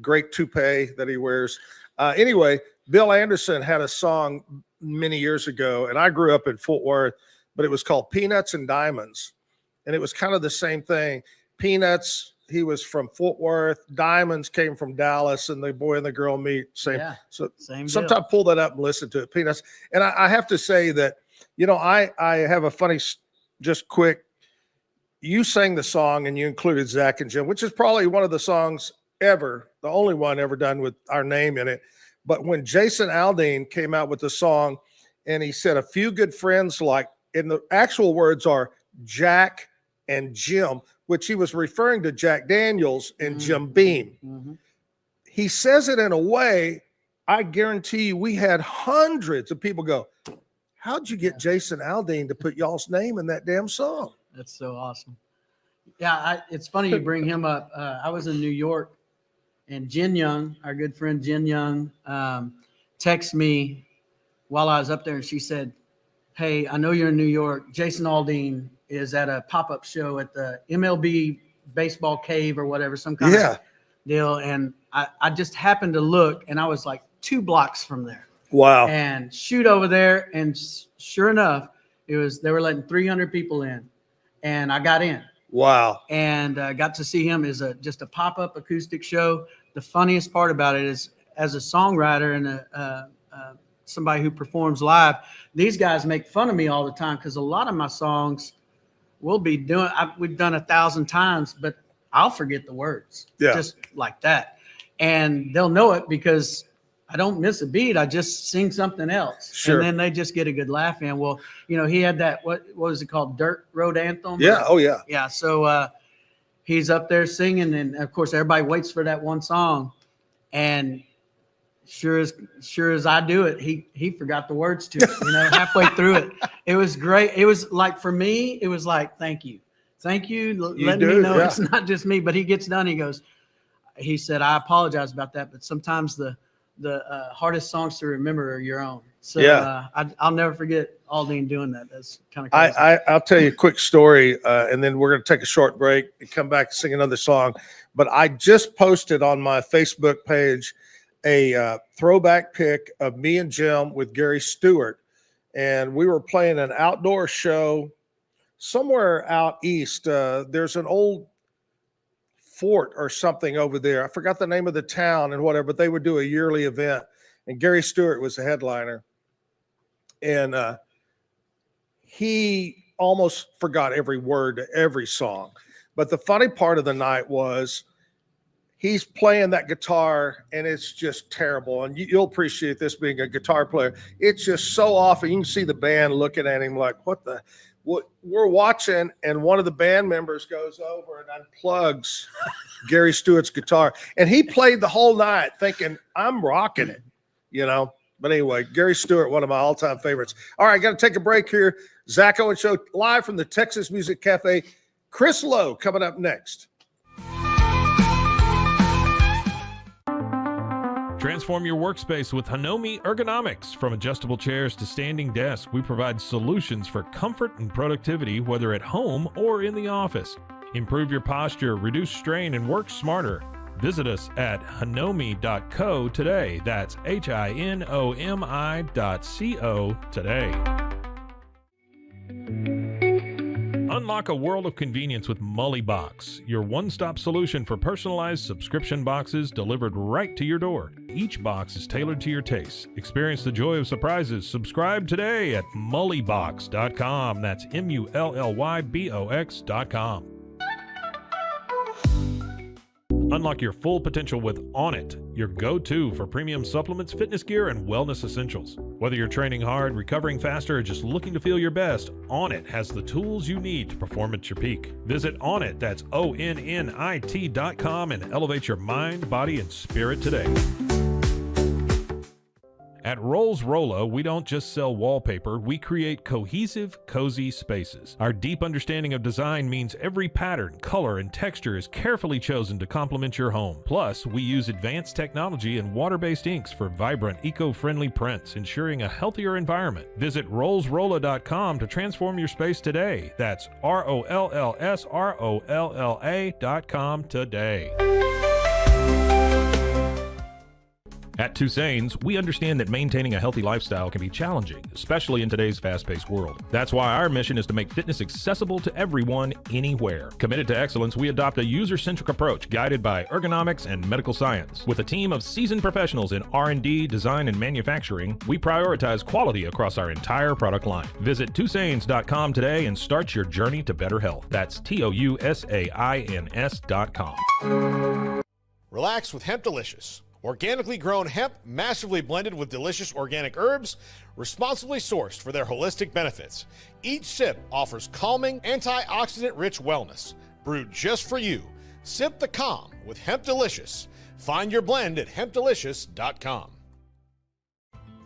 great toupee that he wears. Anyway, Bill Anderson had a song many years ago, and I grew up in Fort Worth, but it was called Peanuts and Diamonds. And it was kind of the same thing. Peanuts, he was from Fort Worth. Diamonds came from Dallas, and the boy and the girl meet. Same. Yeah, so same sometimes pull that up and listen to it. Peanuts. And I have to say that, I have a funny, just quick, you sang the song and you included Zack and Jim, which is probably one of the songs ever, the only one ever done with our name in it. But when Jason Aldean came out with the song and he said, "A few good friends," and the actual words are Jack and Jim, which he was referring to Jack Daniels and Jim Beam. Mm-hmm. He says it in a way, I guarantee you, we had hundreds of people go, "How'd you get Jason Aldean to put y'all's name in that damn song?" That's so awesome. Yeah, it's funny you bring him up. I was in New York, and Jen Young, our good friend Jen Young, texted me while I was up there, and she said, "Hey, I know you're in New York. Jason Aldean is at a pop-up show at the MLB baseball cave or whatever, some kind of deal." And I just happened to look, and I was like 2 blocks from there. Wow. And shoot over there, and sure enough, they were letting 300 people in, and I got in. Wow. And got to see him as just a pop-up acoustic show. The funniest part about it is, as a songwriter and a somebody who performs live, these guys make fun of me all the time because a lot of my songs we'll be doing, we've done 1,000 times, but I'll forget the words just like that. And they'll know it because I don't miss a beat. I just sing something else. Sure. And then they just get a good laugh in. Well, you know, he had that, what was it called? Dirt Road Anthem? Yeah. Oh, yeah. Yeah. So he's up there singing. And of course, everybody waits for that one song. And sure as I do it, he forgot the words to it, you know, halfway through it. It was great. It was like, for me, it was like, thank you. Thank you. Letting me know it's not just me. But he gets done. He said, I apologize about that. But sometimes the hardest songs to remember are your own. So I'll never forget Aldine doing that. That's kind of crazy. I'll tell you a quick story, and then we're going to take a short break and come back and sing another song. But I just posted on my Facebook page a throwback pic of me and Jim with Gary Stewart. And we were playing an outdoor show somewhere out east. There's an old fort or something over there. I forgot the name of the town and whatever, but they would do a yearly event. And Gary Stewart was the headliner. And he almost forgot every word to every song. But the funny part of the night was he's playing that guitar and it's just terrible. And you'll appreciate this being a guitar player. It's just so off. And you can see the band looking at him like, what we're watching. And one of the band members goes over and unplugs Gary Stewart's guitar. And he played the whole night thinking, I'm rocking it, you know. But anyway, Gary Stewart, one of my all-time favorites. All right, got to take a break here. Zack Owen Show live from the Texas Music Cafe. Chris Lowe coming up next. Transform your workspace with Hanomi Ergonomics. From adjustable chairs to standing desks, we provide solutions for comfort and productivity, whether at home or in the office. Improve your posture, reduce strain, and work smarter. Visit us at hanomi.co today. That's HINOMI.co today. Unlock a world of convenience with Mully Box, your one-stop solution for personalized subscription boxes delivered right to your door. Each box is tailored to your tastes. Experience the joy of surprises. Subscribe today at mullybox.com. That's MULLYBOX.com. Unlock your full potential with Onnit, your go-to for premium supplements, fitness gear, and wellness essentials. Whether you're training hard, recovering faster, or just looking to feel your best, Onnit has the tools you need to perform at your peak. Visit Onnit, that's ONNIT.com, and elevate your mind, body, and spirit today. At Rolls Rolla, we don't just sell wallpaper, we create cohesive, cozy spaces. Our deep understanding of design means every pattern, color, and texture is carefully chosen to complement your home. Plus, we use advanced technology and water-based inks for vibrant, eco-friendly prints, ensuring a healthier environment. Visit rollsrolla.com to transform your space today. That's ROLLSROLLA.com today. At Tusain's, we understand that maintaining a healthy lifestyle can be challenging, especially in today's fast-paced world. That's why our mission is to make fitness accessible to everyone, anywhere. Committed to excellence, we adopt a user-centric approach guided by ergonomics and medical science. With a team of seasoned professionals in R&D, design, and manufacturing, we prioritize quality across our entire product line. Visit Tusains.com today and start your journey to better health. That's TOUSAINS.com. Relax with Hemp Delicious. Organically grown hemp, massively blended with delicious organic herbs, responsibly sourced for their holistic benefits. Each sip offers calming, antioxidant-rich wellness. Brewed just for you. Sip the calm with Hemp Delicious. Find your blend at hempdelicious.com.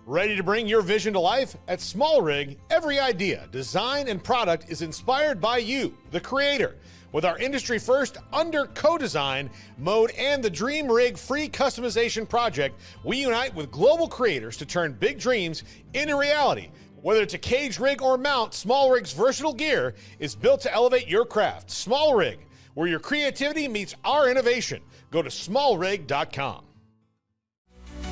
Ready to bring your vision to life? At Small Rig, every idea, design, and product is inspired by you, the creator. With our industry-first under co-design mode and the Dream Rig free customization project, we unite with global creators to turn big dreams into reality. Whether it's a cage rig or mount, Small Rig's versatile gear is built to elevate your craft. Small Rig, where your creativity meets our innovation. Go to smallrig.com.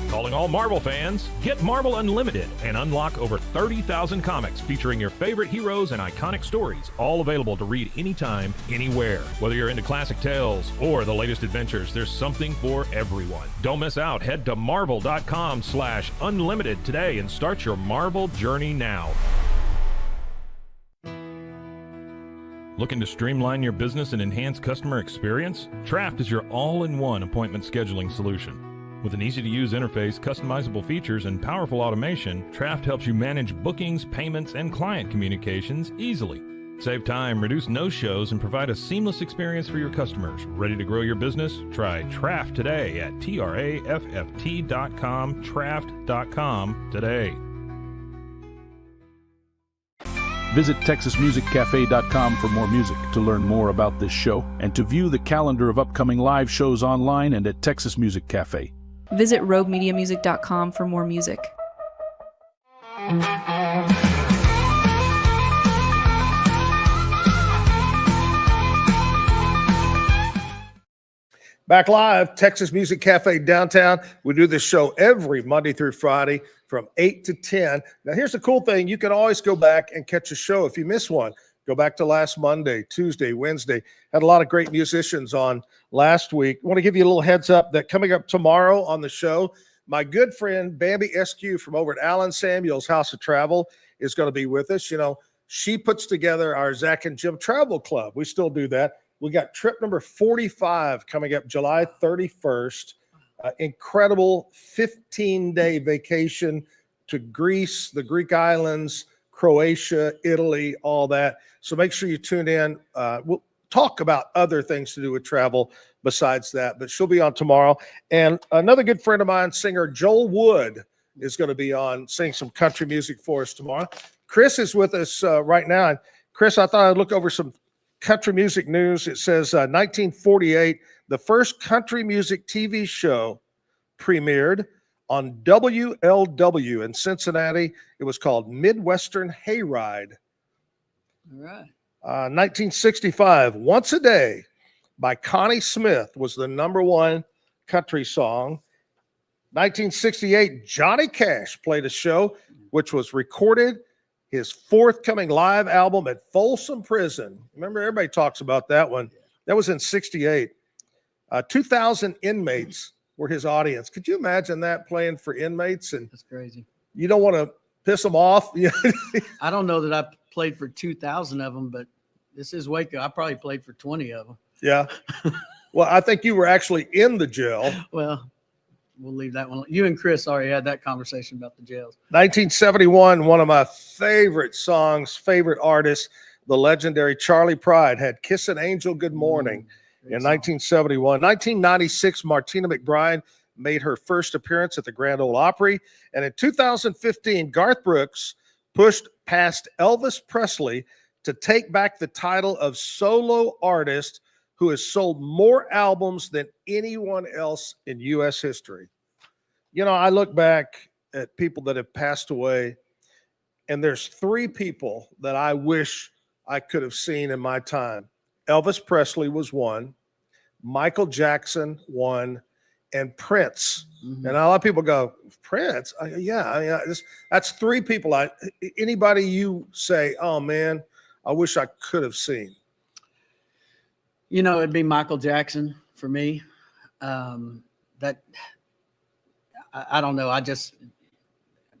Calling all Marvel fans, get Marvel Unlimited and unlock over 30,000 comics featuring your favorite heroes and iconic stories, all available to read anytime, anywhere. Whether you're into classic tales or the latest adventures, there's something for everyone. Don't miss out. Head to marvel.com/unlimited today and start your Marvel journey now. Looking to streamline your business and enhance customer experience? Traft is your all-in-one appointment scheduling solution. With an easy-to-use interface, customizable features, and powerful automation, Traft helps you manage bookings, payments, and client communications easily. Save time, reduce no-shows, and provide a seamless experience for your customers. Ready to grow your business? Try Traft today at TRAFFT.com, Traft.com today. Visit TexasMusicCafe.com for more music, to learn more about this show, and to view the calendar of upcoming live shows online and at Texas Music Cafe. Visit RogueMediaMusic.com for more music. Back live, Texas Music Cafe downtown. We do this show every Monday through Friday from 8 to 10. Now, here's the cool thing. You can always go back and catch a show if you miss one. Go back to last Monday, Tuesday, Wednesday. Had a lot of great musicians on last week. I want to give you a little heads up that coming up tomorrow on the show, my good friend Bambi SQ from over at Alan Samuel's House of Travel is going to be with us. You know, she puts together our Zack and Jim Travel Club. We still do that. We got trip number 45 coming up July 31st. Incredible 15-day vacation to Greece, the Greek islands, Croatia, Italy, all that. So make sure you tune in. We'll talk about other things to do with travel besides that, but she'll be on tomorrow. And another good friend of mine, singer Joel Wood, is going to be on, sing some country music for us tomorrow. Chris is with us right now. And Chris, I thought I'd look over some country music news. It says 1948, the first country music TV show premiered on WLW in Cincinnati. It was called Midwestern Hayride. All right. 1965, Once a Day by Connie Smith was the #1 country song. 1968, Johnny Cash played a show which was recorded his forthcoming live album at Folsom Prison. Remember, everybody talks about that one. That was in 68. 2,000 inmates were his audience. Could you imagine that, playing for inmates? And that's crazy. You don't want to piss them off. I don't know that I played for 2,000 of them, but this is Waco. I probably played for 20 of them. Yeah. Well, I think you were actually in the jail. Well, we'll leave that one. You and Chris already had that conversation about the jails. 1971, one of my favorite songs, favorite artists, the legendary Charlie Pride had Kiss an Angel Good Morning in 1971. 1996, Martina McBride made her first appearance at the Grand Ole Opry. And in 2015, Garth Brooks pushed past Elvis Presley to take back the title of solo artist who has sold more albums than anyone else in U.S. history. You know, I look back at people that have passed away, and there's 3 people that I wish I could have seen in my time. Elvis Presley was one, Michael Jackson one, and Prince. And a lot of people go, Prince? That's 3 people. Anybody you say, oh man, I wish I could have seen. You know, it'd be Michael Jackson for me. I don't know.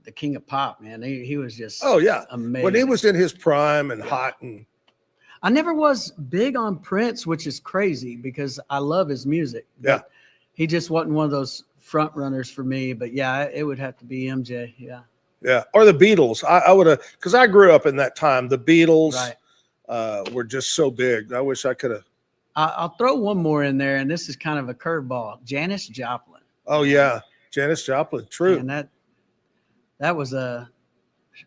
The king of pop, man. He was just amazing. When he was in his prime and hot. And I never was big on Prince, which is crazy because I love his music. Yeah. He just wasn't one of those front runners for me. But yeah, it would have to be MJ. Yeah. Yeah. Or the Beatles. I would have, because I grew up in that time. The Beatles were just so big. I wish I could have. I'll throw one more in there, and this is kind of a curveball. Janis Joplin. Oh yeah, Janis Joplin. True. And that was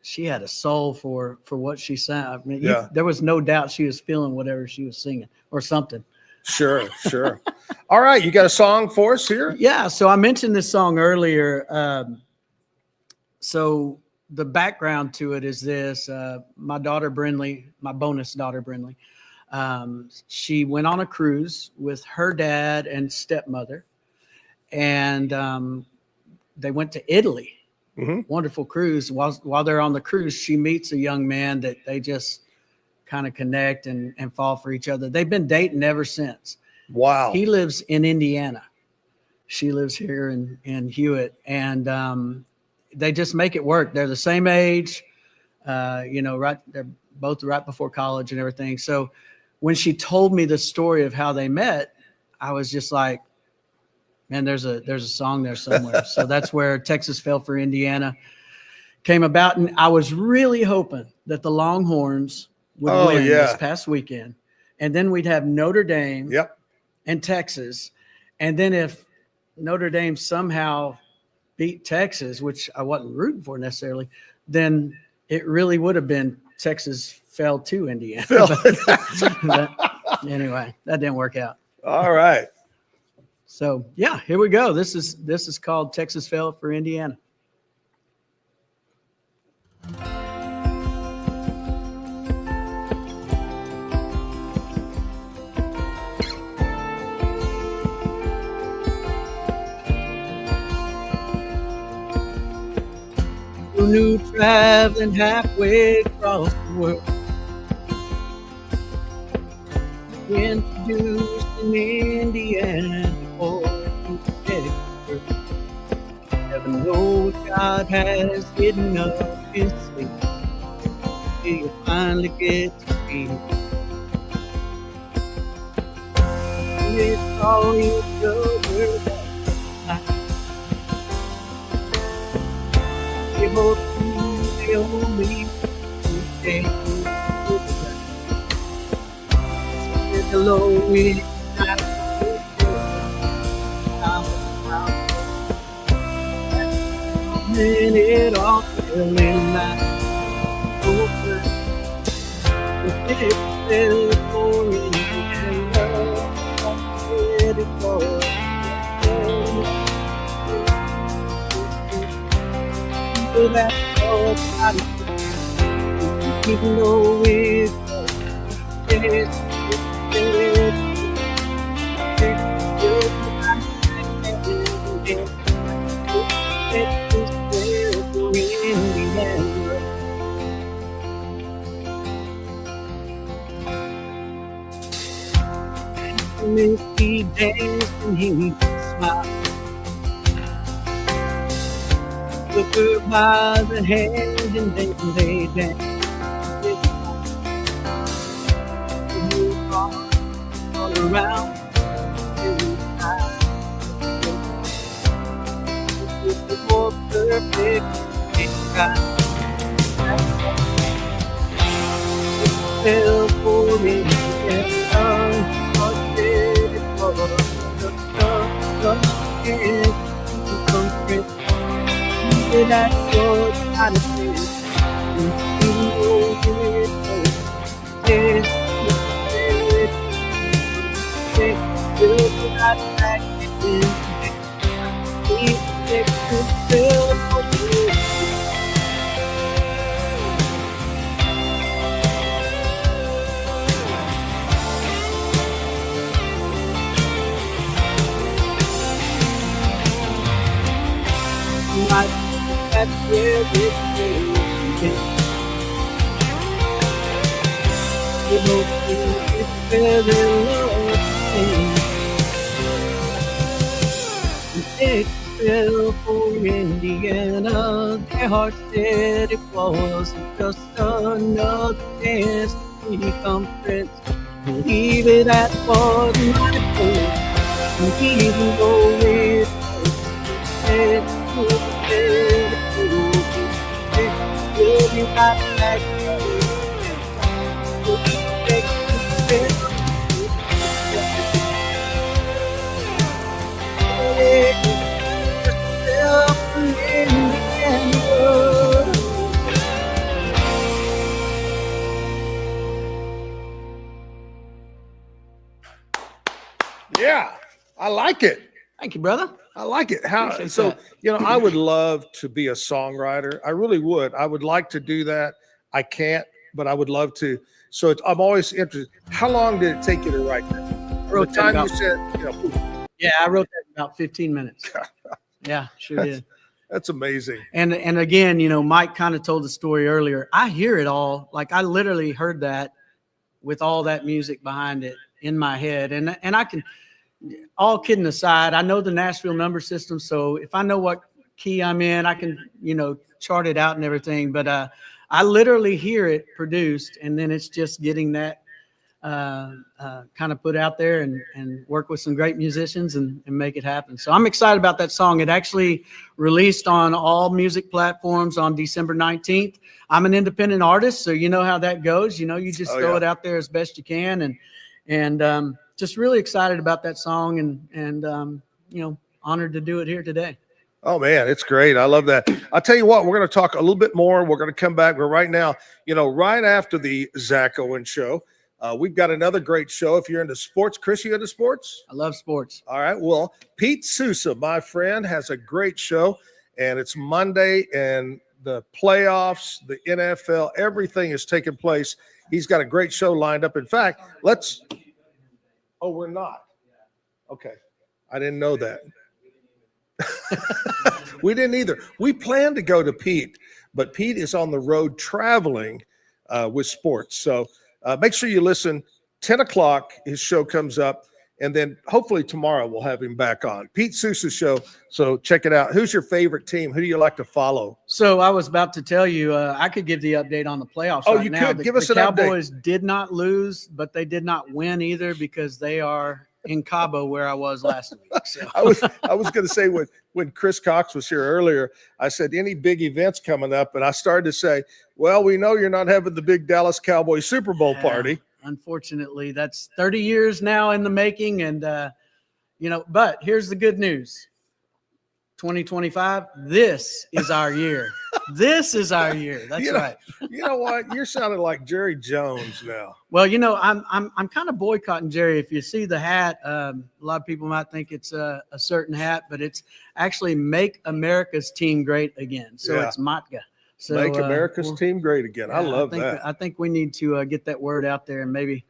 she had a soul for what she sang. I mean, there was no doubt she was feeling whatever she was singing or something. Sure. All right, you got a song for us here? Yeah. So I mentioned this song earlier. So the background to it is this: my daughter Brinley, my bonus daughter Brinley. She went on a cruise with her dad and stepmother, and they went to Italy. Mm-hmm. Wonderful cruise. While they're on the cruise, she meets a young man that they just kind of connect and fall for each other. They've been dating ever since. Wow. He lives in Indiana. She lives here in Hewitt, and they just make it work. They're the same age, right. They're both right before college and everything. So when she told me the story of how they met, I was just like, man, there's a song there somewhere. So that's where Texas Fell for Indiana came about. And I was really hoping that the Longhorns would win this past weekend. And then we'd have Notre Dame and Texas. And then if Notre Dame somehow beat Texas, which I wasn't rooting for necessarily, then it really would have been Texas fell to Indiana. But anyway, that didn't work out. All right. So yeah, here we go. This is called Texas Fell for Indiana. Who knew traveling halfway across the world? Introduced in Indiana before you said never know what God has hidden up his sleeve till you finally get to see it. It's all you covered up. You hope you only stay hello with and it all fell in line over it fell for and love it for that's all I even though it's he danced and he smiled. Took her by the hand and then they danced. All around the more perfect fell for me and that's what I did. That's where it is. You know, it's better love. It fell for Indiana. Their hearts said it was just another chance to become friends. Believe it at what my hope. Even though it said will be right back. Yeah, I like it. Thank you, brother. I like it. Appreciate So, that. I would love to be a songwriter. I really would. I would like to do that. I can't, but I would love to. So I'm always interested. How long did it take you to write that? wrote the that time about, you said, yeah, I wrote that in about 15 minutes. Yeah, sure did. That's amazing. And again, Mike kind of told the story earlier. I hear it all. Like, I literally heard that with all that music behind it in my head. And I can, all kidding aside, I know the Nashville number system. So if I know what key I'm in, I can, chart it out and everything. But I literally hear it produced, and then it's just getting that kind of put out there and work with some great musicians and make it happen. So I'm excited about that song. It actually released on all music platforms on December 19th. I'm an independent artist, so you know how that goes. You just throw it out there as best you can, and just really excited about that song, and honored to do it here today. Oh man, it's great. I love that. I'll tell you what, we're going to talk a little bit more. We're going to come back, but right now, right after the Zack Owen show, we've got another great show. If you're into sports, Chris, you into sports? I love sports. All right. Well, Pete Sousa, my friend, has a great show, and it's Monday, and the playoffs, the NFL, everything is taking place. He's got a great show lined up. In fact, we're not. Okay. I didn't know that. We didn't either. We planned to go to Pete, but Pete is on the road traveling with sports. So make sure you listen. 10 o'clock, his show comes up, and then hopefully tomorrow we'll have him back on. Pete Sousa's show, so check it out. Who's your favorite team? Who do you like to follow? So I was about to tell you, I could give the update on the playoffs. Oh, right you now. could? Give us the an update. Cowboys did not lose, but they did not win either because they are in Cabo where I was last week. So. I was going to say when Chris Cox was here earlier, I said, any big events coming up? And I started to say, well, we know you're not having the big Dallas Cowboys Super Bowl party. Unfortunately, that's 30 years now in the making. And, but here's the good news. 2025, this is our year. This is our year. That's right. You know what? You're sounding like Jerry Jones now. Well, I'm kind of boycotting Jerry. If you see the hat, a lot of people might think it's a certain hat, but it's actually Make America's Team Great Again. So it's Matka. So, Make America's Team Great Again. I love that. I think we need to get that word out there, and maybe,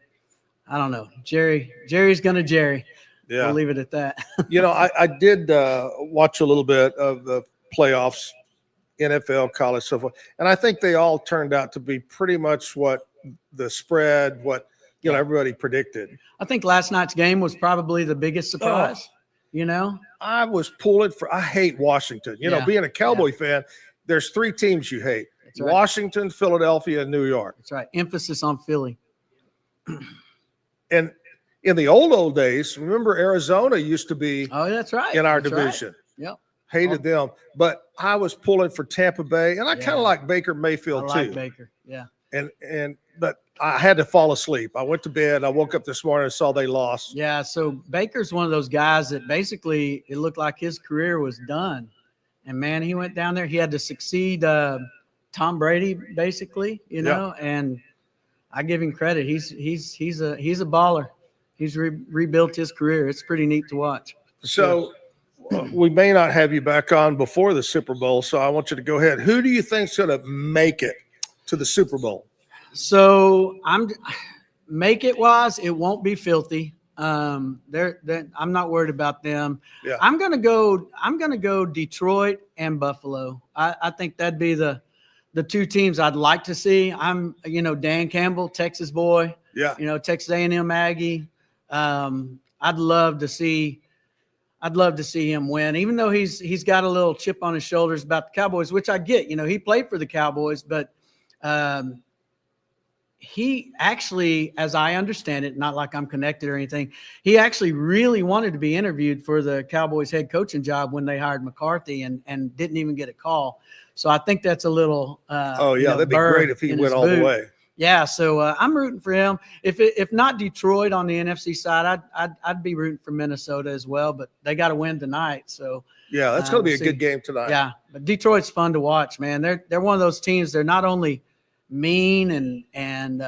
I don't know, Jerry's gonna Jerry. Yeah. We'll leave it at that. I did watch a little bit of the playoffs, NFL, college, so forth, and I think they all turned out to be pretty much what the spread, everybody predicted. I think last night's game was probably the biggest surprise. I was pulling for. I hate Washington. Being a Cowboy fan, there's three teams you hate: right. Washington, Philadelphia, and New York. That's right. Emphasis on Philly. And in the old days, remember Arizona used to be that's right. in our That's division. Right. Yep. Hated them. But I was pulling for Tampa Bay, and I kind of like Baker Mayfield I like too. Baker. Yeah. But I had to fall asleep. I went to bed. I woke up this morning and saw they lost. Yeah. So Baker's one of those guys that basically it looked like his career was done. And man, he went down there. He had to succeed Tom Brady, basically, and I give him credit. He's a baller. He's rebuilt his career. It's pretty neat to watch. So we may not have you back on before the Super Bowl, so I want you to go ahead. Who do you think's going to make it to the Super Bowl? So make it wise. It won't be filthy. I'm not worried about them. Yeah. I'm gonna go Detroit and Buffalo. I think that'd be the two teams I'd like to see. I'm Dan Campbell, Texas boy. Yeah. Texas A&M Aggie. I'd love to see him win, even though he's got a little chip on his shoulders about the Cowboys, which I get. He played for the Cowboys, but he actually, as I understand it, not like I'm connected or anything, he actually really wanted to be interviewed for the Cowboys head coaching job when they hired McCarthy and didn't even get a call. So I think that's a little that'd be great if he went all the way. Yeah, so I'm rooting for him. If not Detroit on the NFC side, I'd be rooting for Minnesota as well, but they got to win tonight. So yeah, that's going to be a good game tonight. Yeah, but Detroit's fun to watch, man. They're one of those teams. They're not only mean and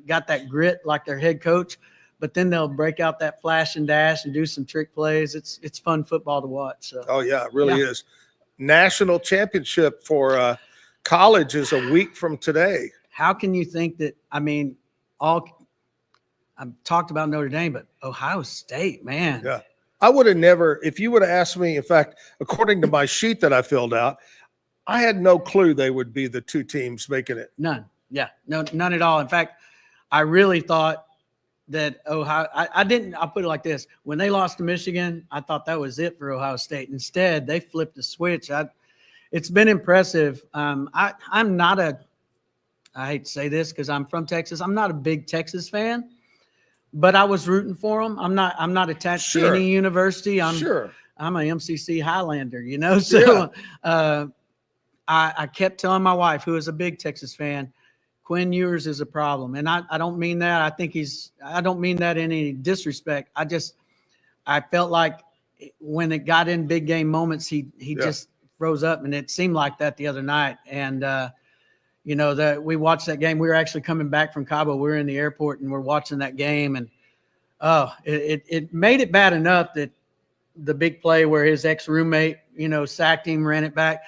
got that grit like their head coach, but then they'll break out that flash and dash and do some trick plays. It's fun football to watch. So. Oh yeah, it really is. National championship for college is a week from today. How can you think that? I mean, I've talked about Notre Dame, but Ohio State, man. Yeah. I would have never, if you would have asked me, in fact, according to my sheet that I filled out, I had no clue they would be the two teams making it. None. Yeah, no, none at all. In fact, I really thought that Ohio, I'll put it like this. When they lost to Michigan, I thought that was it for Ohio State. Instead, they flipped the switch. It's been impressive. I'm not I hate to say this because I'm from Texas. I'm not a big Texas fan, but I was rooting for them. I'm not attached to any university. I'm a MCC Highlander, you know? So I kept telling my wife, who is a big Texas fan, Quinn Ewers is a problem. And I don't mean that. I don't mean that in any disrespect. I felt like when it got in big game moments, he just froze up, and it seemed like that the other night. And, you know, that we watched that game. We were actually coming back from Cabo. We were in the airport and we're watching that game, and it made it bad enough that the big play where his ex-roommate, you know, sacked him, ran it back.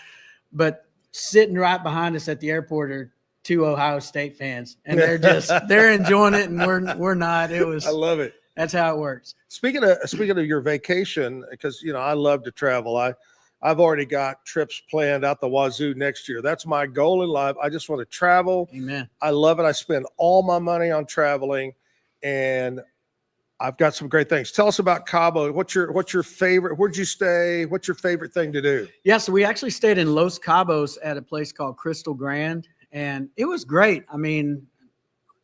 But sitting right behind us at the airport are two Ohio State fans, and they're enjoying it, and we're not. I love it. That's how it works. Speaking of your vacation, because you know I love to travel. I've already got trips planned out the wazoo next year. That's my goal in life. I just want to travel. Amen. I love it. I spend all my money on traveling, and I've got some great things. Tell us about Cabo. What's your favorite? Where'd you stay? What's your favorite thing to do? Yeah, so we actually stayed in Los Cabos at a place called Crystal Grand, and it was great. I mean,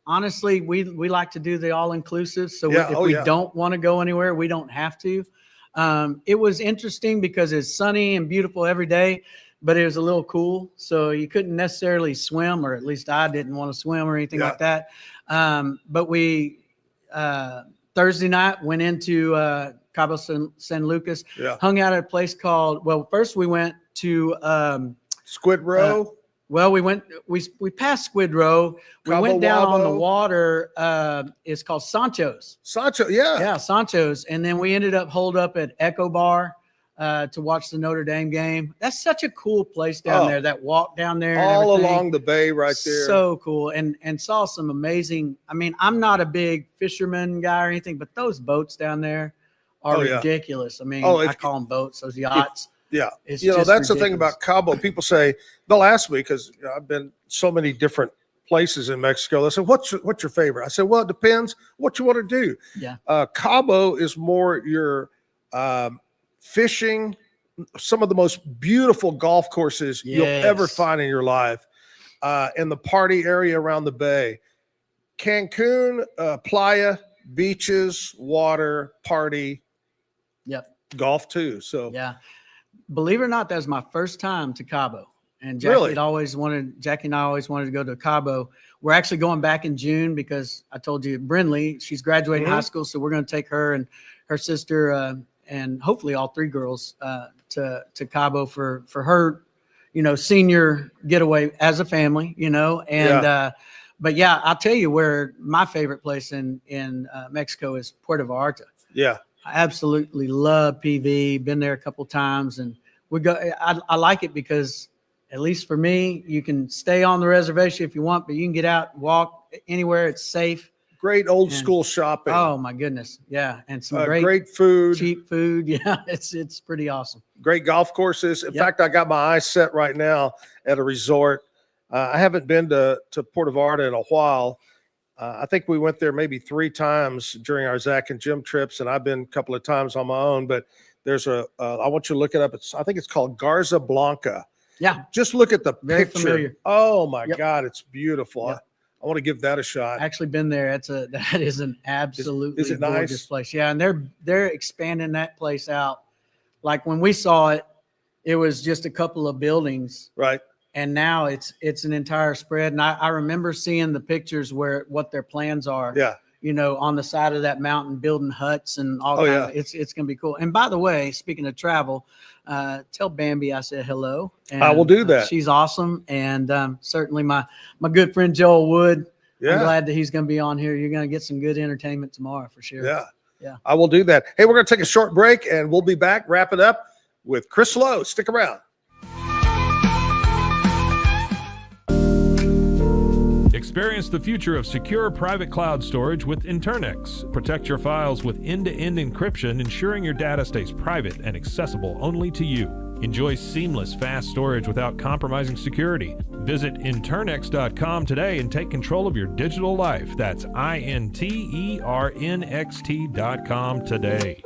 honestly, we like to do the all-inclusive. So if we don't want to go anywhere, we don't have to. It was interesting because it's sunny and beautiful every day, but it was a little cool. So you couldn't necessarily swim, or at least I didn't want to swim or anything like that. But we Thursday night went into Cabo San Lucas, hung out at a place called, first we went to Squid Row. We passed Squid Row. We went down on the water. It's called Sancho's. Sancho's. And then we ended up holed up at Echo Bar to watch the Notre Dame game. That's such a cool place down there. That walk down there, all along the bay, right there. So cool, and saw some amazing. I mean, I'm not a big fisherman guy or anything, but those boats down there are ridiculous. I mean, I call them boats. Those yachts. It's you know, that's ridiculous. the thing about Cabo. People say, they'll ask me, because I've been so many different places in Mexico. They say, what's your favorite? I said, well, it depends what you want to do. Cabo is more your fishing, some of the most beautiful golf courses you'll ever find in your life, in the party area around the bay. Cancun, playa, beaches, water, party, golf too. So believe it or not, that was my first time to Cabo. And Jackie and I always wanted to go to Cabo. We're actually going back in June because I told you, Brindley, she's graduating high school. So we're going to take her and her sister and hopefully all three girls to Cabo for her, you know, senior getaway as a family, you know. And but yeah, I'll tell you where my favorite place in Mexico is Puerto Vallarta. I absolutely love PV. Been there a couple times, and we go. I like it because, at least for me, you can stay on the reservation if you want, but you can get out, walk anywhere. It's safe. Great old school shopping. Oh my goodness, yeah, and some great food, cheap food. Yeah, it's pretty awesome. Great golf courses. In fact, I got my eyes set right now at a resort. I haven't been to Puerto Vallarta in a while. I think we went there maybe 3 times during our Zack and Jim trips, and I've been a couple of times on my own. But there's I want you to look it up. I think it's called Garza Blanca. Yeah. Just look at the Very picture. familiar. Oh my God, it's beautiful. I want to give that a shot. Actually been there. That is an absolutely is it gorgeous nice? place. Yeah, and they're expanding that place out. Like when we saw it, it was just a couple of buildings. Right. And now it's an entire spread. And I remember seeing the pictures what their plans are. Yeah. You know, on the side of that mountain, building huts and all kinds of, it's going to be cool. And by the way, speaking of travel, tell Bambi I said hello. And, I will do that. She's awesome. And certainly my good friend Joel Wood. Yeah. I'm glad that he's going to be on here. You're going to get some good entertainment tomorrow for sure. Yeah. I will do that. Hey, we're going to take a short break and we'll be back, wrap it up with Chris Lowe. Stick around. Experience the future of secure private cloud storage with Internix. Protect your files with end-to-end encryption, ensuring your data stays private and accessible only to you. Enjoy seamless, fast storage without compromising security. Visit Internx.com today and take control of your digital life. That's INTERNXT.com today.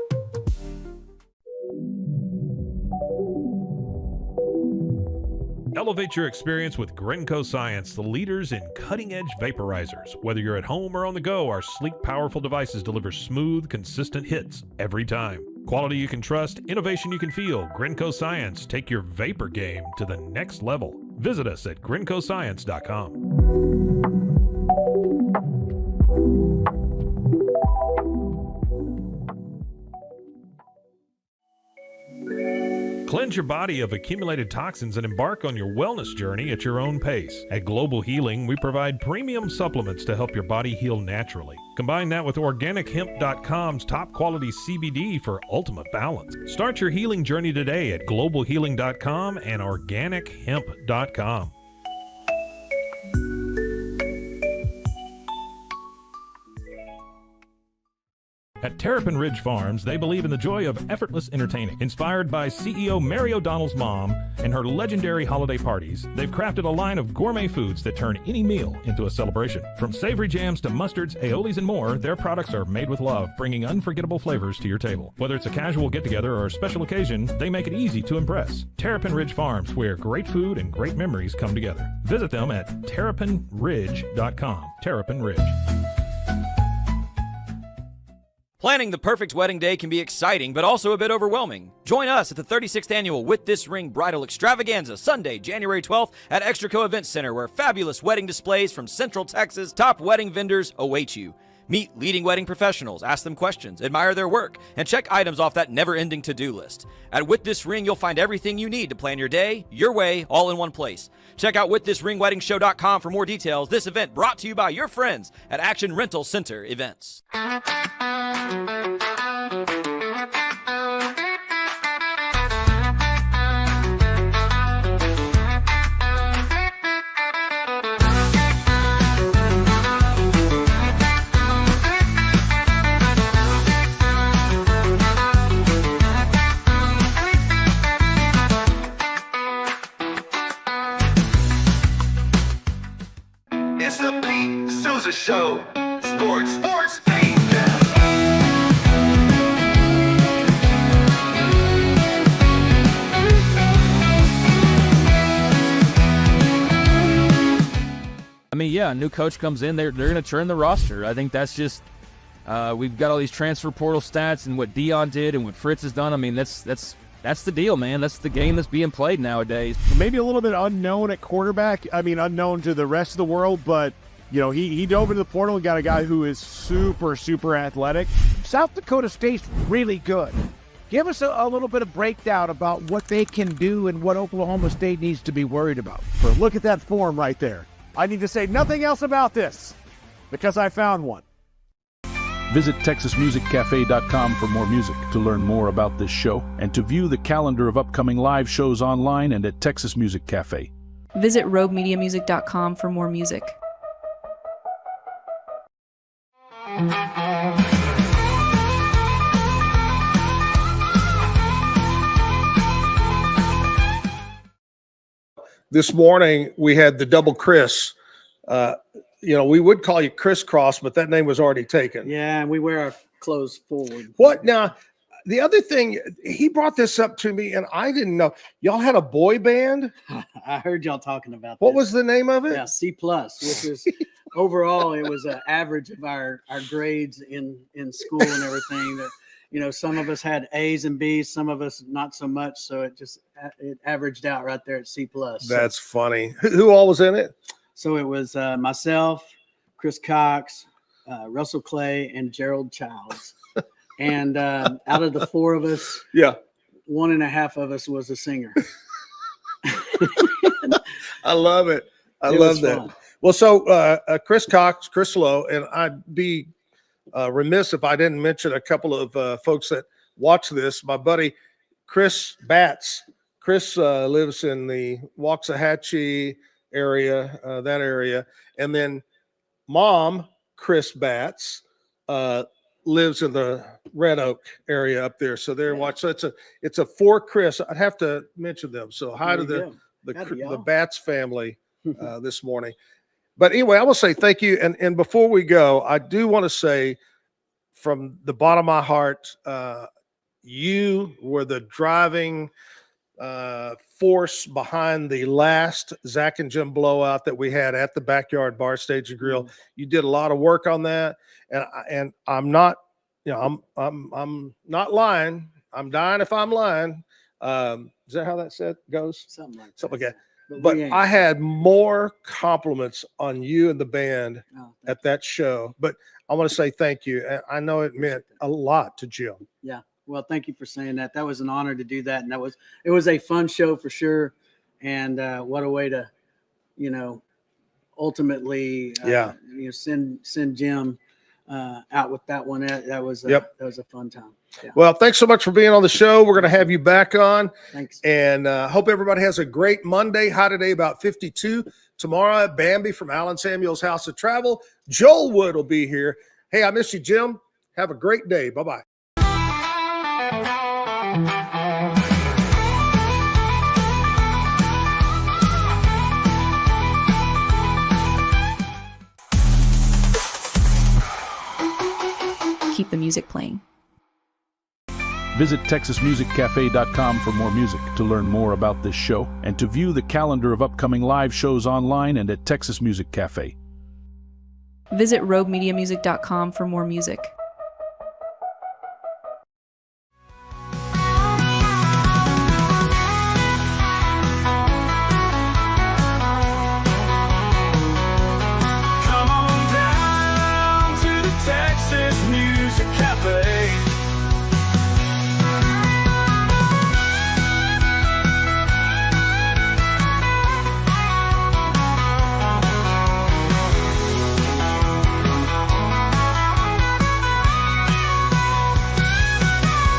Elevate your experience with Grinco Science, the leaders in cutting-edge vaporizers. Whether you're at home or on the go, our sleek, powerful devices deliver smooth, consistent hits every time. Quality you can trust, innovation you can feel. Grinco Science, take your vapor game to the next level. Visit us at GrincoScience.com. Cleanse your body of accumulated toxins and embark on your wellness journey at your own pace. At Global Healing, we provide premium supplements to help your body heal naturally. Combine that with OrganicHemp.com's top quality CBD for ultimate balance. Start your healing journey today at GlobalHealing.com and OrganicHemp.com. At Terrapin Ridge Farms, they believe in the joy of effortless entertaining. Inspired by CEO Mary O'Donnell's mom and her legendary holiday parties, they've crafted a line of gourmet foods that turn any meal into a celebration. From savory jams to mustards, aiolis, and more, their products are made with love, bringing unforgettable flavors to your table. Whether it's a casual get-together or a special occasion, they make it easy to impress. Terrapin Ridge Farms, where great food and great memories come together. Visit them at terrapinridge.com. Terrapin Ridge. Planning the perfect wedding day can be exciting, but also a bit overwhelming. Join us at the 36th Annual With This Ring Bridal Extravaganza, Sunday, January 12th at Extraco Event Center, where fabulous wedding displays from Central Texas' top wedding vendors await you. Meet leading wedding professionals, ask them questions, admire their work, and check items off that never-ending to-do list. At With This Ring, you'll find everything you need to plan your day, your way, all in one place. Check out WithThisRingWeddingShow.com for more details. This event brought to you by your friends at Action Rental Center Events. It's the Pete Souza Show. Sports. I mean, yeah, a new coach comes in, they're going to turn the roster. I think that's just we've got all these transfer portal stats and what Dion did and what Fritz has done. I mean, that's the deal, man. That's the game that's being played nowadays. Maybe a little bit unknown at quarterback. I mean, unknown to the rest of the world, but you know, he dove into the portal and got a guy who is super, super athletic. South Dakota State's really good. Give us a little bit of breakdown about what they can do and what Oklahoma State needs to be worried about. But look at that form right there. I need to say nothing else about this because I found one. Visit TexasMusicCafe.com for more music, to learn more about this show, and to view the calendar of upcoming live shows online and at Texas Music Cafe. Visit RogueMediaMusic.com for more music. This morning we had the double Chris. You know, we would call you crisscross, but that name was already taken. Yeah, and we wear our clothes forward. What now? The other thing, he brought this up to me, and I didn't know. Y'all had a boy band? I heard y'all talking about What was the name of it? Yeah, C+, which is overall, it was an average of our grades in school and everything. That, you know, some of us had A's and B's, some of us not so much. So it averaged out right there at C+. That's funny. Who all was in it? So it was myself, Chris Cox, Russell Clay, and Gerald Childs. And out of the four of us, yeah, 1.5 of us was a singer. I love it. I It love was that. fun. Well, so Chris Cox, Chris Lowe, and I'd be remiss if I didn't mention a couple of folks that watch this. My buddy Chris Batts. Chris lives in the Waxahachie area, that area, and then mom, Chris Batts, lives in the Red Oak area up there. So they're watching. So it's a for Chris. I'd have to mention them. So hi to the Batts family this morning. But anyway, I will say thank you. And before we go, I do want to say from the bottom of my heart, you were the driving force behind the last Zack and Jim blowout that we had at the Backyard Bar Stage and Grill. You did a lot of work on that, and I'm not, I'm not lying. I'm dying if I'm lying. Is that how that goes? Something like that. But I had more compliments on you and the band at that show. But I want to say thank you. I know it meant a lot to Jim. Yeah. Well, thank you for saying that. That was an honor to do that. And it was a fun show for sure. And what a way to, ultimately, send Jim out with that one. That was a fun time. Yeah. Well, thanks so much for being on the show. We're going to have you back on. Thanks. And hope everybody has a great Monday. High today, about 52. Tomorrow, Bambi from Alan Samuel's House of Travel. Joel Wood will be here. Hey, I miss you, Jim. Have a great day. Bye-bye. Keep the music playing. Visit TexasMusicCafe.com for more music, to learn more about this show, and to view the calendar of upcoming live shows online and at Texas Music Cafe. Visit RogueMediaMusic.com for more music. Come on down to the Texas Music Cafe.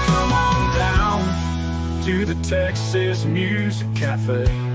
Come on down to the Texas Music Cafe.